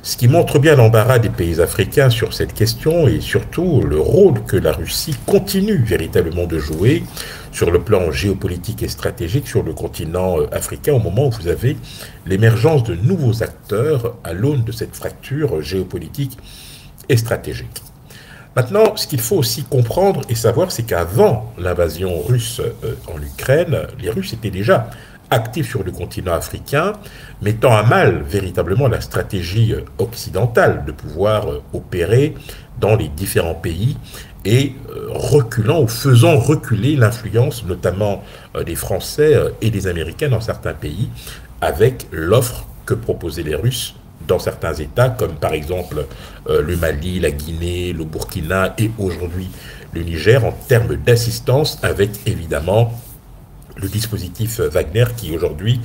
Ce qui montre bien l'embarras des pays africains sur cette question et surtout le rôle que la Russie continue véritablement de jouer sur le plan géopolitique et stratégique sur le continent africain au moment où vous avez l'émergence de nouveaux acteurs à l'aune de cette fracture géopolitique et stratégique. Maintenant, ce qu'il faut aussi comprendre et savoir, c'est qu'avant l'invasion russe en Ukraine, les Russes étaient déjà actifs sur le continent africain, mettant à mal véritablement la stratégie occidentale de pouvoir opérer dans les différents pays et reculant ou faisant reculer l'influence notamment des Français et des Américains dans certains pays avec l'offre que proposaient les Russes dans certains États comme par exemple le Mali, la Guinée, le Burkina et aujourd'hui le Niger en termes d'assistance avec évidemment le dispositif Wagner qui aujourd'hui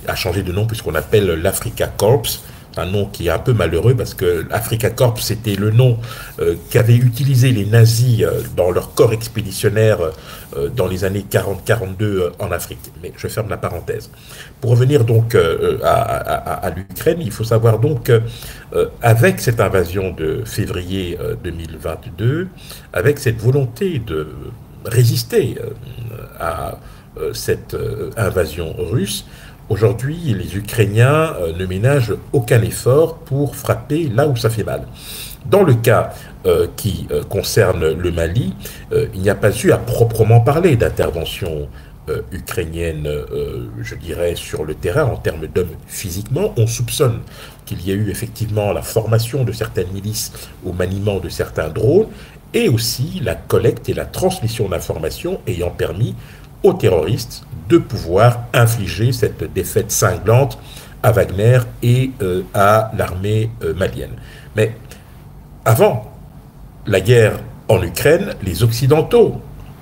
a changé de nom puisqu'on appelle l'Africa Corps, un nom qui est un peu malheureux parce que l'Africa Corps c'était le nom qu'avaient utilisé les nazis dans leur corps expéditionnaire dans les années 40-42 en Afrique. Mais je ferme la parenthèse. Pour revenir donc à l'Ukraine, il faut savoir donc avec cette invasion de février 2022, avec cette volonté de résister à cette invasion russe, aujourd'hui, les Ukrainiens ne ménagent aucun effort pour frapper là où ça fait mal. Dans le cas qui concerne le Mali, il n'y a pas eu à proprement parler d'intervention ukrainienne, je dirais, sur le terrain en termes d'hommes physiquement. On soupçonne qu'il y a eu effectivement la formation de certaines milices au maniement de certains drones et aussi la collecte et la transmission d'informations ayant permis aux terroristes de pouvoir infliger cette défaite cinglante à Wagner et à l'armée malienne. Mais avant la guerre en Ukraine, les Occidentaux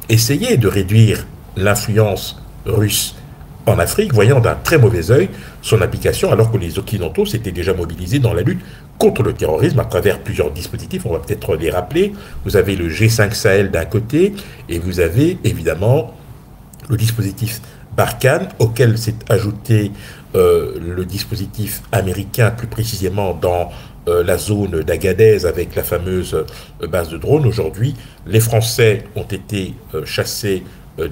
essayaient de réduire l'influence russe en Afrique, voyant d'un très mauvais œil son application, alors que les Occidentaux s'étaient déjà mobilisés dans la lutte contre le terrorisme à travers plusieurs dispositifs. On va peut-être les rappeler. Vous avez le G5 Sahel d'un côté, et vous avez évidemment le dispositif Barkhane, auquel s'est ajouté le dispositif américain, plus précisément dans la zone d'Agadez avec la fameuse base de drones. Aujourd'hui, les Français ont été chassés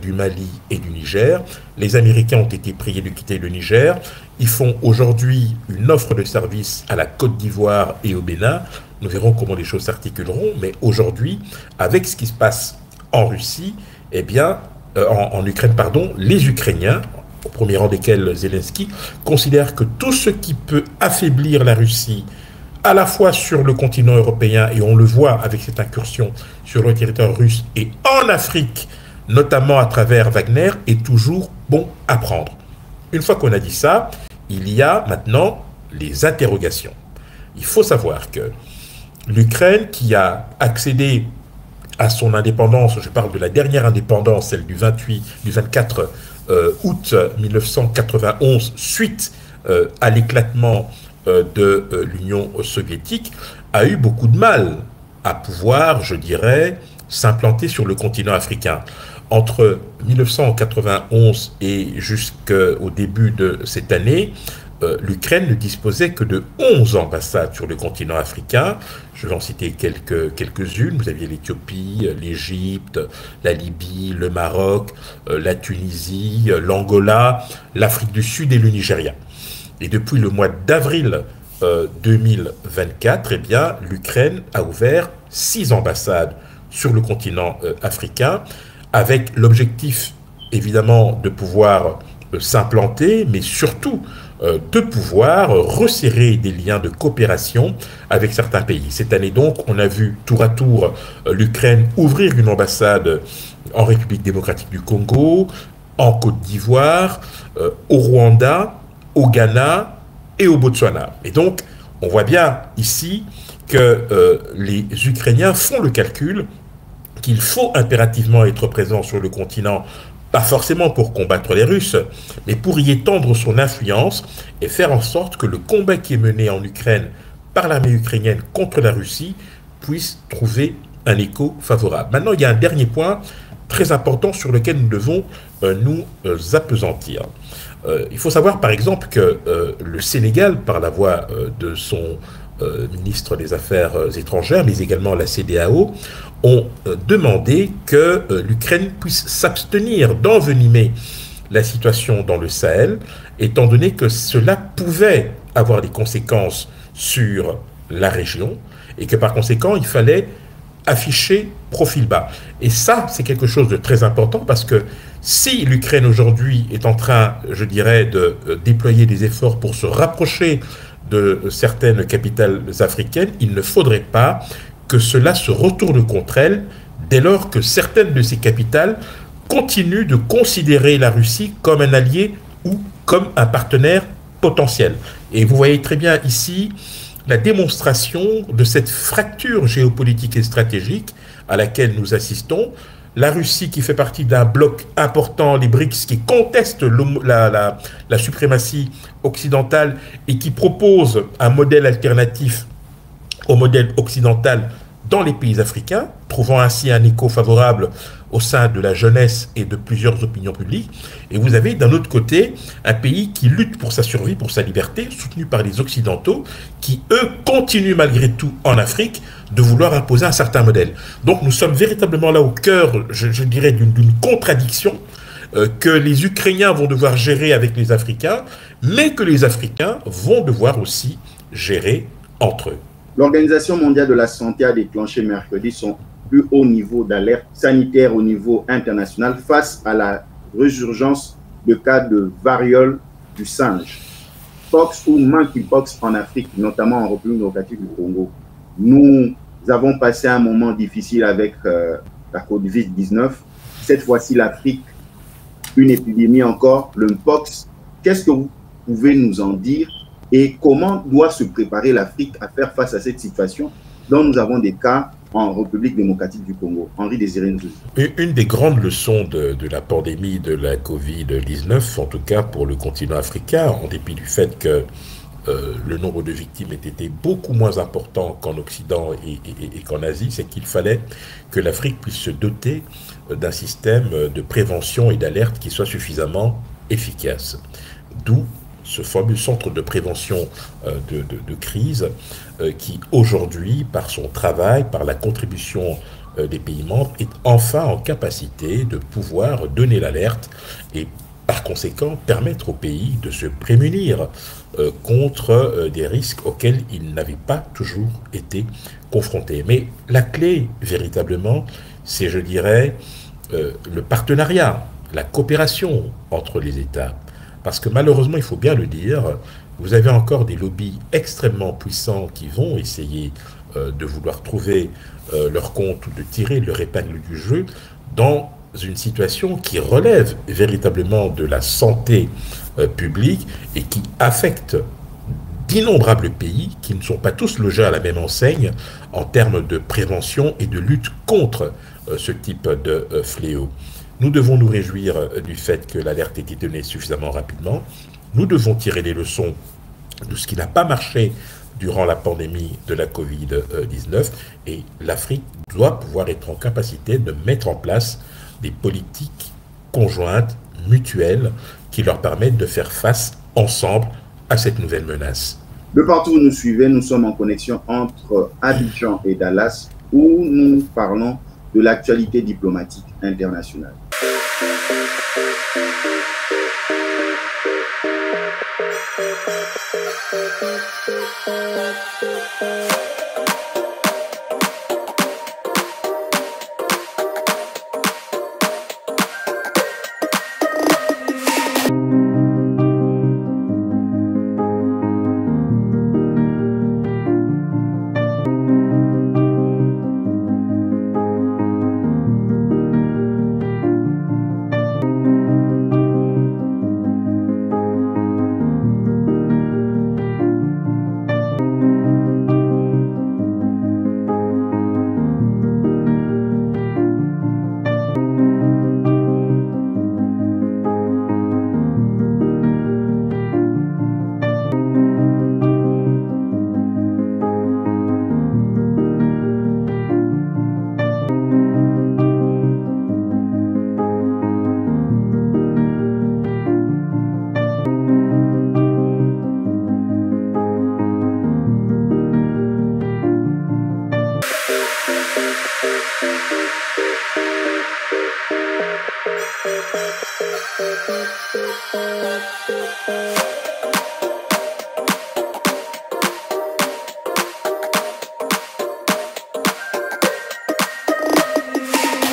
du Mali et du Niger. Les Américains ont été priés de quitter le Niger. Ils font aujourd'hui une offre de service à la Côte d'Ivoire et au Bénin. Nous verrons comment les choses s'articuleront. Mais aujourd'hui, avec ce qui se passe en Russie, eh bien, en Ukraine, pardon, les Ukrainiens, au premier rang desquels Zelensky, considèrent que tout ce qui peut affaiblir la Russie, à la fois sur le continent européen, et on le voit avec cette incursion sur le territoire russe, et en Afrique, notamment à travers Wagner, est toujours bon à prendre. Une fois qu'on a dit ça, il y a maintenant les interrogations. Il faut savoir que l'Ukraine, qui a accédé à son indépendance, je parle de la dernière indépendance, celle du 24 août 1991, suite à l'éclatement de l'Union soviétique, a eu beaucoup de mal à pouvoir, je dirais, s'implanter sur le continent africain. Entre 1991 et jusqu'au début de cette année, l'Ukraine ne disposait que de 11 ambassades sur le continent africain. Je vais en citer quelques-unes. Vous aviez l'Éthiopie, l'Égypte, la Libye, le Maroc, la Tunisie, l'Angola, l'Afrique du Sud et le Nigeria. Et depuis le mois d'avril 2024, eh bien, l'Ukraine a ouvert 6 ambassades sur le continent africain, avec l'objectif, évidemment, de pouvoir s'implanter, mais surtout de pouvoir resserrer des liens de coopération avec certains pays. Cette année donc, on a vu tour à tour l'Ukraine ouvrir une ambassade en République démocratique du Congo, en Côte d'Ivoire, au Rwanda, au Ghana et au Botswana. Et donc, on voit bien ici que les Ukrainiens font le calcul qu'il faut impérativement être présent sur le continent, pas forcément pour combattre les Russes, mais pour y étendre son influence et faire en sorte que le combat qui est mené en Ukraine par l'armée ukrainienne contre la Russie puisse trouver un écho favorable. Maintenant, il y a un dernier point très important sur lequel nous devons nous appesantir. Il faut savoir par exemple que le Sénégal, par la voix de son ministre des Affaires étrangères, mais également la CEDEAO, ont demandé que l'Ukraine puisse s'abstenir d'envenimer la situation dans le Sahel, étant donné que cela pouvait avoir des conséquences sur la région, et que par conséquent, il fallait afficher profil bas. Et ça, c'est quelque chose de très important, parce que si l'Ukraine aujourd'hui est en train, je dirais, de déployer des efforts pour se rapprocher de certaines capitales africaines, il ne faudrait pas que cela se retourne contre elle dès lors que certaines de ces capitales continuent de considérer la Russie comme un allié ou comme un partenaire potentiel. Et vous voyez très bien ici la démonstration de cette fracture géopolitique et stratégique à laquelle nous assistons. La Russie qui fait partie d'un bloc important, les BRICS, qui contestent la suprématie occidentale et qui propose un modèle alternatif au modèle occidental dans les pays africains, trouvant ainsi un écho favorable au sein de la jeunesse et de plusieurs opinions publiques. Et vous avez d'un autre côté un pays qui lutte pour sa survie, pour sa liberté, soutenu par les Occidentaux, qui eux continuent malgré tout en Afrique de vouloir imposer un certain modèle. Donc nous sommes véritablement là au cœur, je dirais, d'une contradiction que les Ukrainiens vont devoir gérer avec les Africains, mais que les Africains vont devoir aussi gérer entre eux. L'Organisation mondiale de la santé a déclenché mercredi son plus haut niveau d'alerte sanitaire au niveau international face à la résurgence de cas de variole du singe, pox ou monkeypox en Afrique, notamment en République démocratique du Congo. Nous avons passé un moment difficile avec la Covid-19. Cette fois-ci, l'Afrique, une épidémie encore, le mpox. Qu'est-ce que pouvez nous en dire et comment doit se préparer l'Afrique à faire face à cette situation dont nous avons des cas en République démocratique du Congo? Henri Désiré Nzuzi. Une des grandes leçons de la pandémie de la Covid-19, en tout cas pour le continent africain, en dépit du fait que le nombre de victimes ait été beaucoup moins important qu'en Occident et qu'en Asie, c'est qu'il fallait que l'Afrique puisse se doter d'un système de prévention et d'alerte qui soit suffisamment efficace. D'où ce fameux centre de prévention de crise qui aujourd'hui, par son travail, par la contribution des pays membres, est enfin en capacité de pouvoir donner l'alerte et par conséquent permettre aux pays de se prémunir contre des risques auxquels ils n'avaient pas toujours été confrontés. Mais la clé, véritablement, c'est, je dirais, le partenariat, la coopération entre les États. Parce que malheureusement, il faut bien le dire, vous avez encore des lobbies extrêmement puissants qui vont essayer de vouloir trouver leur compte ou de tirer leur épingle du jeu dans une situation qui relève véritablement de la santé publique et qui affecte d'innombrables pays qui ne sont pas tous logés à la même enseigne en termes de prévention et de lutte contre ce type de fléau. Nous devons nous réjouir du fait que l'alerte ait été donnée suffisamment rapidement. Nous devons tirer les leçons de ce qui n'a pas marché durant la pandémie de la Covid-19 et l'Afrique doit pouvoir être en capacité de mettre en place des politiques conjointes, mutuelles, qui leur permettent de faire face ensemble à cette nouvelle menace. De partout où nous suivez, nous sommes en connexion entre Abidjan et Dallas, où nous parlons de l'actualité diplomatique internationale.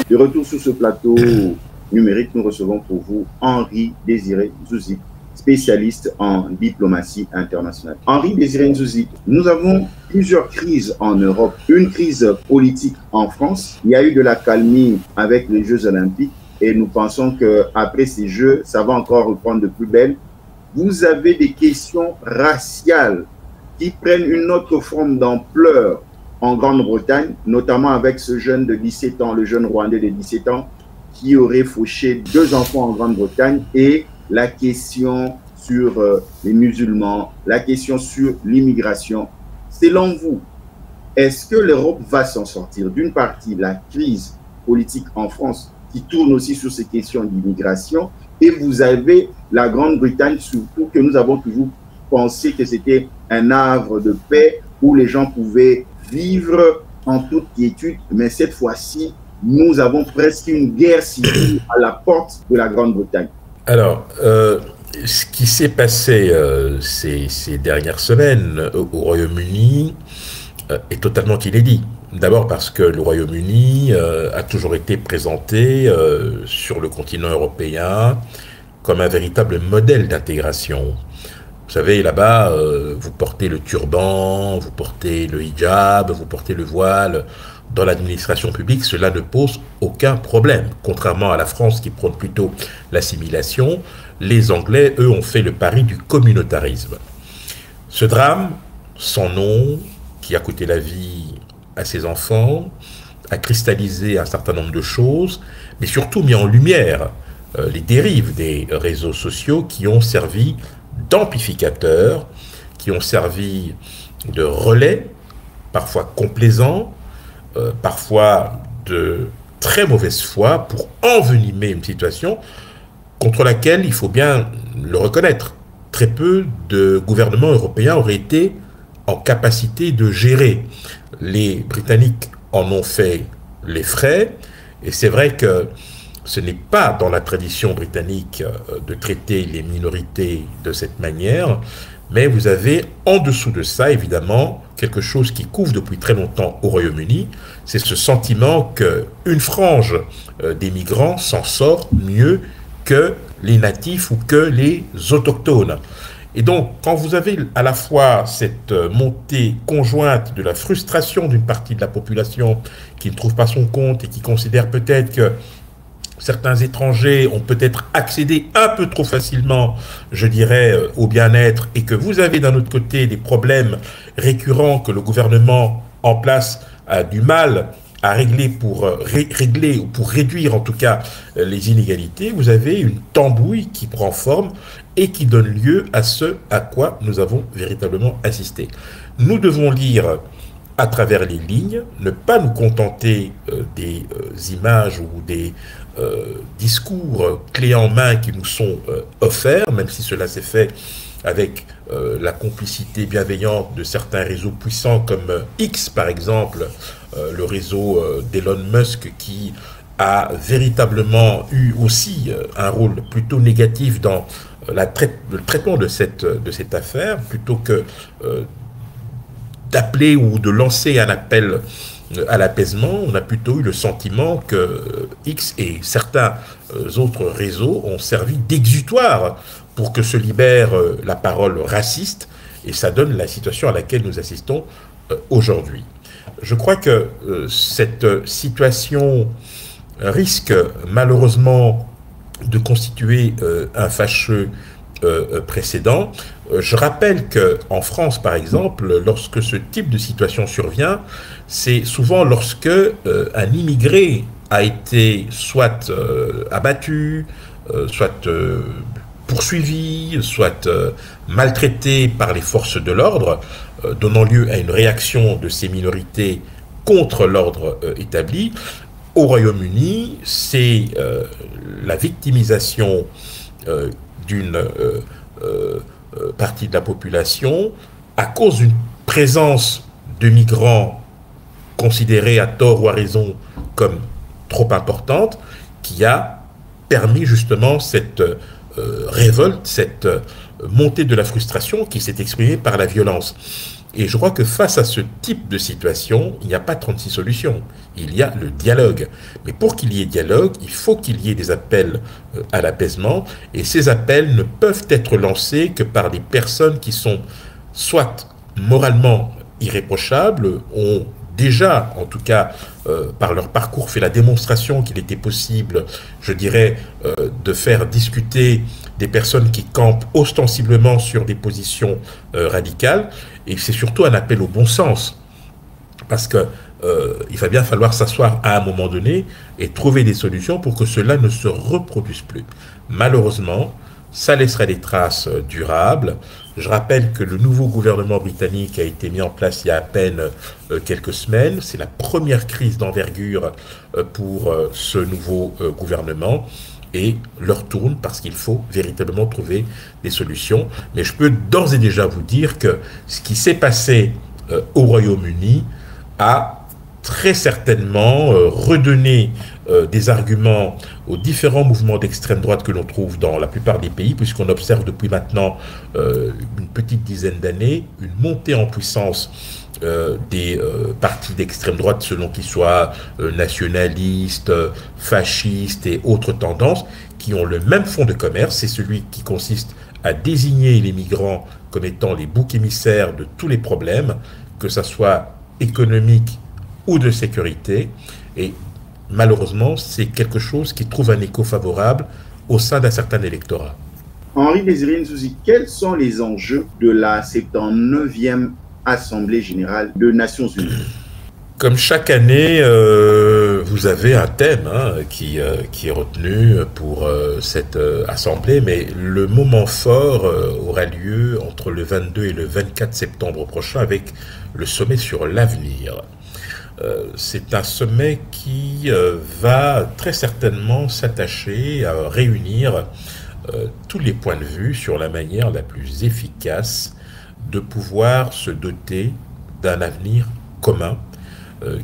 De retour sur ce plateau numérique, nous recevons pour vous Henri Désiré Nzuzi, spécialiste en diplomatie internationale. Henri Désiré Nzuzi, nous avons plusieurs crises en Europe. Une crise politique en France. Il y a eu de la calmie avec les Jeux Olympiques et nous pensons qu'après ces Jeux, ça va encore reprendre de plus belle. Vous avez des questions raciales qui prennent une autre forme d'ampleur en Grande-Bretagne, notamment avec ce jeune de 17 ans, le jeune Rwandais de 17 ans, qui aurait fauché 2 enfants en Grande-Bretagne, et la question sur les musulmans, la question sur l'immigration. Selon vous, est-ce que l'Europe va s'en sortir d'une partie, la crise politique en France, qui tourne aussi sur ces questions d'immigration, et vous avez la Grande-Bretagne, surtout que nous avons toujours pensé que c'était un havre de paix où les gens pouvaient vivre en toute quiétude, mais cette fois-ci, nous avons presque une guerre civile à la porte de la Grande-Bretagne. Alors, ce qui s'est passé ces dernières semaines au Royaume-Uni est totalement inédit. D'abord parce que le Royaume-Uni a toujours été présenté sur le continent européen comme un véritable modèle d'intégration. Vous savez, là-bas, vous portez le turban, vous portez le hijab, vous portez le voile. dans l'administration publique, cela ne pose aucun problème. Contrairement à la France qui prône plutôt l'assimilation, les Anglais, eux, ont fait le pari du communautarisme. Ce drame, sans nom, qui a coûté la vie à ses enfants, a cristallisé un certain nombre de choses, mais surtout mis en lumière les dérives des réseaux sociaux qui ont servi d'amplificateurs, qui ont servi de relais, parfois complaisants, parfois de très mauvaise foi, pour envenimer une situation contre laquelle, il faut bien le reconnaître, très peu de gouvernements européens auraient été en capacité de gérer. Les Britanniques en ont fait les frais, et c'est vrai que ce n'est pas dans la tradition britannique de traiter les minorités de cette manière, mais vous avez en dessous de ça, évidemment, quelque chose qui couvre depuis très longtemps au Royaume-Uni, c'est ce sentiment qu'une frange des migrants s'en sort mieux que les natifs ou que les autochtones. Et donc, quand vous avez à la fois cette montée conjointe de la frustration d'une partie de la population qui ne trouve pas son compte et qui considère peut-être que certains étrangers ont peut-être accédé un peu trop facilement, je dirais, au bien-être, et que vous avez d'un autre côté des problèmes récurrents que le gouvernement en place a du mal à régler pour régler ou pour réduire en tout cas les inégalités, vous avez une tambouille qui prend forme et qui donne lieu à ce à quoi nous avons véritablement assisté. Nous devons lire à travers les lignes, ne pas nous contenter des images ou des discours clés en main qui nous sont offerts, même si cela s'est fait avec la complicité bienveillante de certains réseaux puissants comme X par exemple, le réseau d'Elon Musk qui a véritablement eu aussi un rôle plutôt négatif dans le traitement de cette affaire, plutôt que d'appeler ou de lancer un appel à l'apaisement. On a plutôt eu le sentiment que X et certains autres réseaux ont servi d'exutoire pour que se libère la parole raciste, et ça donne la situation à laquelle nous assistons aujourd'hui. Je crois que cette situation risque malheureusement de constituer un fâcheux précédent. Je rappelle qu'en France, par exemple, lorsque ce type de situation survient, c'est souvent lorsque un immigré a été soit abattu, soit poursuivi, soit maltraité par les forces de l'ordre, donnant lieu à une réaction de ces minorités contre l'ordre établi. Au Royaume-Uni, c'est la victimisation d'une partie de la population à cause d'une présence de migrants considérés à tort ou à raison comme trop importante, qui a permis justement cette révolte, cette montée de la frustration qui s'est exprimée par la violence. Et je crois que face à ce type de situation, il n'y a pas 36 solutions. Il y a le dialogue. Mais pour qu'il y ait dialogue, il faut qu'il y ait des appels à l'apaisement. Et ces appels ne peuvent être lancés que par des personnes qui sont soit moralement irréprochables, ont déjà, en tout cas, par leur parcours, fait la démonstration qu'il était possible, je dirais, de faire discuter des personnes qui campent ostensiblement sur des positions radicales. Et c'est surtout un appel au bon sens. Parce que il va bien falloir s'asseoir à un moment donné et trouver des solutions pour que cela ne se reproduise plus. Malheureusement, ça laisserait des traces durables. Je rappelle que le nouveau gouvernement britannique a été mis en place il y a à peine quelques semaines. C'est la première crise d'envergure pour ce nouveau gouvernement. Et leur tourne parce qu'il faut véritablement trouver des solutions. Mais je peux d'ores et déjà vous dire que ce qui s'est passé au Royaume-Uni a très certainement redonné des arguments aux différents mouvements d'extrême droite que l'on trouve dans la plupart des pays, puisqu'on observe depuis maintenant une petite dizaine d'années une montée en puissance des partis d'extrême droite, selon qu'ils soient nationalistes, fascistes et autres tendances, qui ont le même fond de commerce, c'est celui qui consiste à désigner les migrants comme étant les boucs émissaires de tous les problèmes, que ce soit économique, ou de sécurité. Et malheureusement, c'est quelque chose qui trouve un écho favorable au sein d'un certain électorat. Henri Désiré Nzouzi, quels sont les enjeux de la 79e Assemblée générale des Nations unies? Comme chaque année, vous avez un thème qui est retenu pour cette assemblée, mais le moment fort aura lieu entre le 22 et le 24 septembre prochain avec le sommet sur l'avenir. C'est un sommet qui va très certainement s'attacher à réunir tous les points de vue sur la manière la plus efficace de pouvoir se doter d'un avenir commun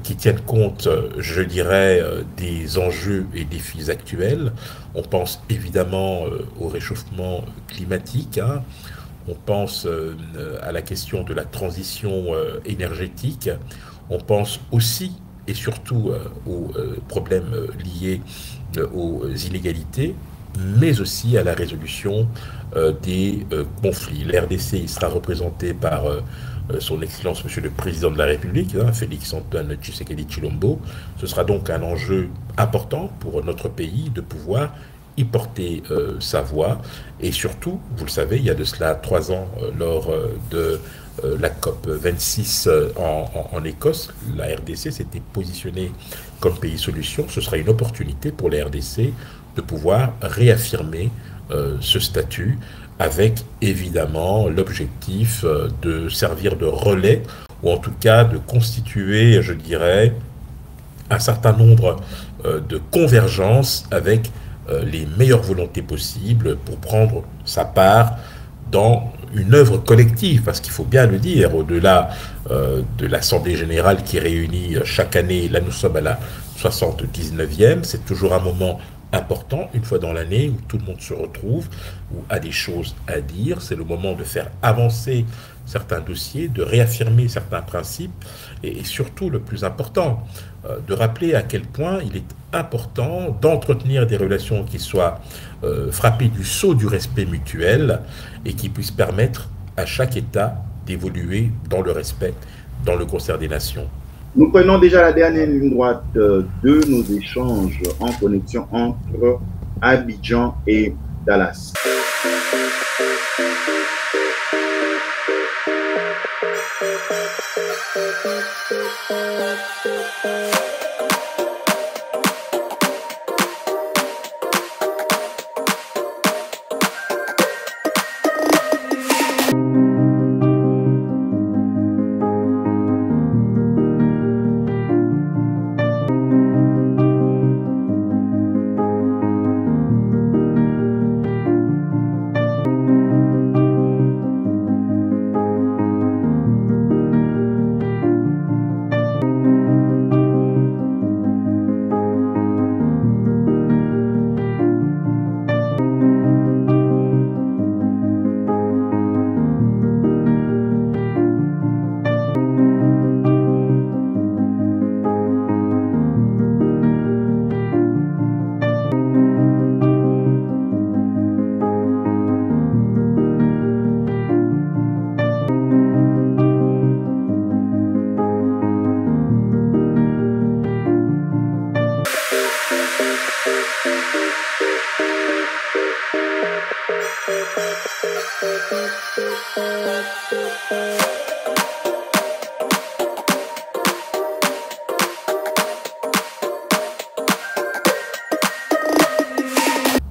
qui tiennent compte, je dirais, des enjeux et défis actuels. On pense évidemment au réchauffement climatique, on pense à la question de la transition énergétique, on pense aussi et surtout aux problèmes liés aux inégalités, mais aussi à la résolution des conflits. L'RDC sera représenté par son Excellence Monsieur le Président de la République, Félix Antoine Tshisekedi Tshilombo. Ce sera donc un enjeu important pour notre pays de pouvoir y porter sa voix. Et surtout, vous le savez, il y a de cela 3 ans, lors de la COP 26 en Écosse, la RDC s'était positionnée comme pays solution. Ce sera une opportunité pour la RDC de pouvoir réaffirmer ce statut avec évidemment l'objectif de servir de relais ou en tout cas de constituer, je dirais, un certain nombre de convergences avec les meilleures volontés possibles pour prendre sa part dans une œuvre collective, parce qu'il faut bien le dire, au-delà de l'Assemblée générale qui réunit chaque année, là nous sommes à la 79e, c'est toujours un moment important, une fois dans l'année, où tout le monde se retrouve, où a des choses à dire. C'est le moment de faire avancer certains dossiers, de réaffirmer certains principes, et surtout, le plus important, de rappeler à quel point il est important d'entretenir des relations qui soient frappées du sceau du respect mutuel et qui puissent permettre à chaque État d'évoluer dans le respect, dans le concert des nations. Nous prenons déjà la dernière ligne droite de nos échanges en connexion entre Abidjan et Dallas.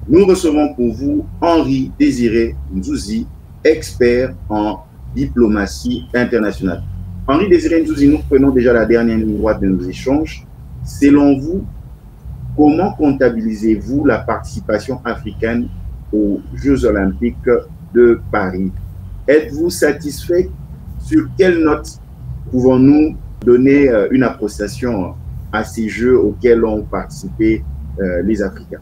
Nous recevons pour vous Henri Désiré Nzouzi, expert en diplomatie internationale. Henri Désiré Nzouzi, nous prenons déjà la dernière ligne droite de nos échanges. Selon vous, comment comptabilisez-vous la participation africaine aux Jeux Olympiques de Paris? Êtes-vous satisfait? Sur quelle note pouvons-nous donner une appréciation à ces Jeux auxquels ont participé les Africains?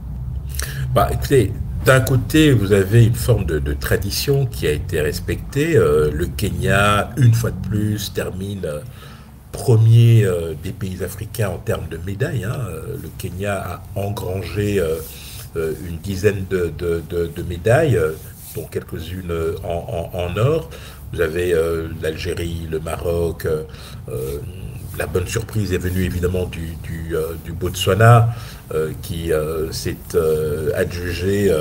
Écoutez, d'un côté, vous avez une forme de tradition qui a été respectée. Le Kenya, une fois de plus, termine premier des pays africains en termes de médailles. Le Kenya a engrangé une dizaine de médailles, dont quelques-unes en or. Vous avez l'Algérie, le Maroc, la bonne surprise est venue évidemment du Botswana, qui s'est adjugé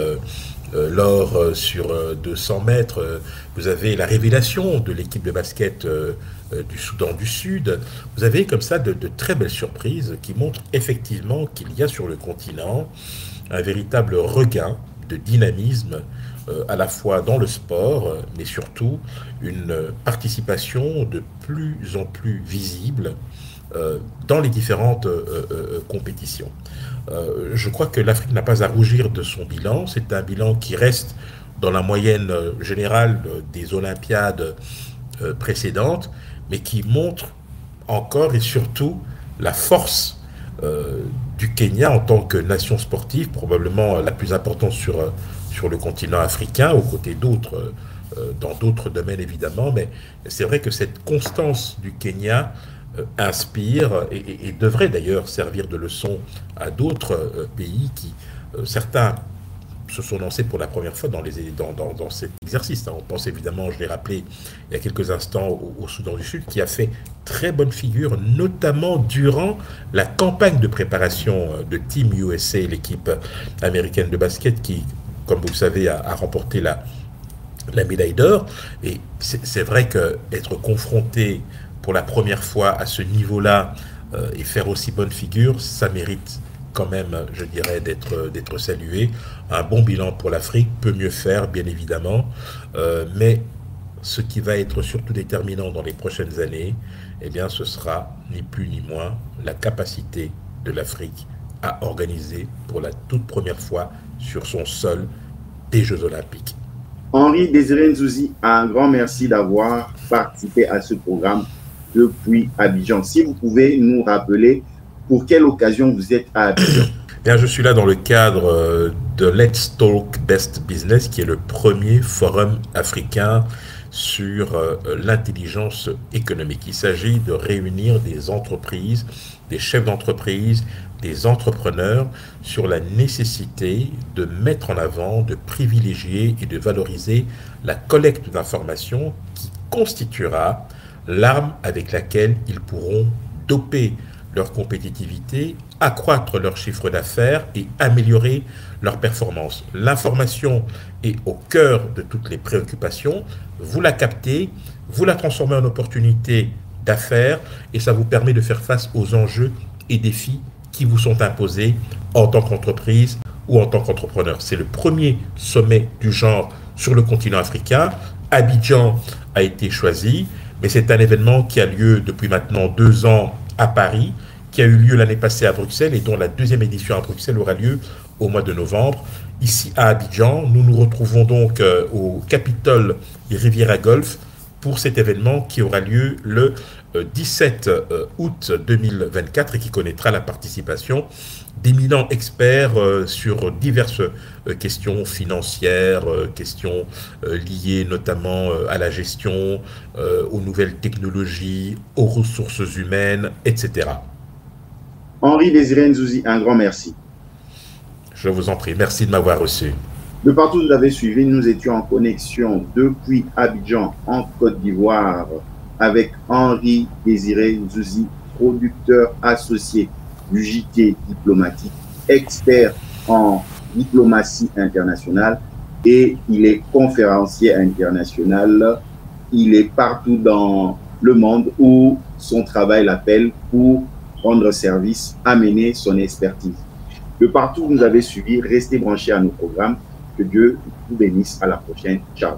l'or sur 200 mètres. Vous avez la révélation de l'équipe de basket du Soudan du Sud. Vous avez comme ça de très belles surprises qui montrent effectivement qu'il y a sur le continent un véritable regain de dynamisme, à la fois dans le sport, mais surtout une participation de plus en plus visible dans les différentes compétitions. Je crois que l'Afrique n'a pas à rougir de son bilan. C'est un bilan qui reste dans la moyenne générale des Olympiades précédentes, mais qui montre encore et surtout la force du Kenya en tant que nation sportive, probablement la plus importante sur le continent africain, aux côtés d'autres, dans d'autres domaines évidemment, mais c'est vrai que cette constance du Kenya inspire et devrait d'ailleurs servir de leçon à d'autres pays qui, certains, se sont lancés pour la première fois dans cet exercice. On pense évidemment, je l'ai rappelé il y a quelques instants, au Soudan du Sud, qui a fait très bonne figure, notamment durant la campagne de préparation de Team USA, l'équipe américaine de basket, qui, comme vous le savez, a remporté la médaille d'or. Et c'est vrai qu'être confronté pour la première fois à ce niveau-là et faire aussi bonne figure, ça mérite quand même, je dirais, d'être salué. Un bon bilan pour l'Afrique, peut mieux faire, bien évidemment, mais ce qui va être surtout déterminant dans les prochaines années, eh bien, ce sera ni plus ni moins la capacité de l'Afrique à organiser pour la toute première fois sur son sol des Jeux Olympiques. Henri Désiré Nzouzi, un grand merci d'avoir participé à ce programme depuis Abidjan. Si vous pouvez nous rappeler pour quelle occasion vous êtes à Abidjan? Bien, je suis là dans le cadre de Let's Talk Best Business, qui est le premier forum africain sur l'intelligence économique. Il s'agit de réunir des entreprises, des chefs d'entreprise, des entrepreneurs sur la nécessité de mettre en avant, de privilégier et de valoriser la collecte d'informations qui constituera l'arme avec laquelle ils pourront doper leur compétitivité, accroître leur chiffre d'affaires et améliorer leur performance. L'information est au cœur de toutes les préoccupations. Vous la captez, vous la transformez en opportunité d'affaires et ça vous permet de faire face aux enjeux et défis qui vous sont imposés en tant qu'entreprise ou en tant qu'entrepreneur. C'est le premier sommet du genre sur le continent africain. Abidjan a été choisi, mais c'est un événement qui a lieu depuis maintenant 2 ans à Paris, qui a eu lieu l'année passée à Bruxelles et dont la 2e édition à Bruxelles aura lieu au mois de novembre. Ici à Abidjan, nous nous retrouvons donc au Capitole des Riviera Golf pour cet événement qui aura lieu le 17 août 2024 et qui connaîtra la participation d'éminents experts sur diverses questions financières, questions liées notamment à la gestion, aux nouvelles technologies, aux ressources humaines, etc. Henri Désiré Nzouzi, un grand merci. Je vous en prie, merci de m'avoir reçu. De partout où vous avez suivi, nous étions en connexion depuis Abidjan, en Côte d'Ivoire, avec Henri Désiré Nzouzi, producteur associé du JT diplomatique, expert en diplomatie internationale et il est conférencier international. Il est partout dans le monde où son travail l'appelle pour rendre service, amener son expertise. De partout où vous nous avez suivis, restez branchés à nos programmes. Que Dieu vous bénisse. À la prochaine. Ciao.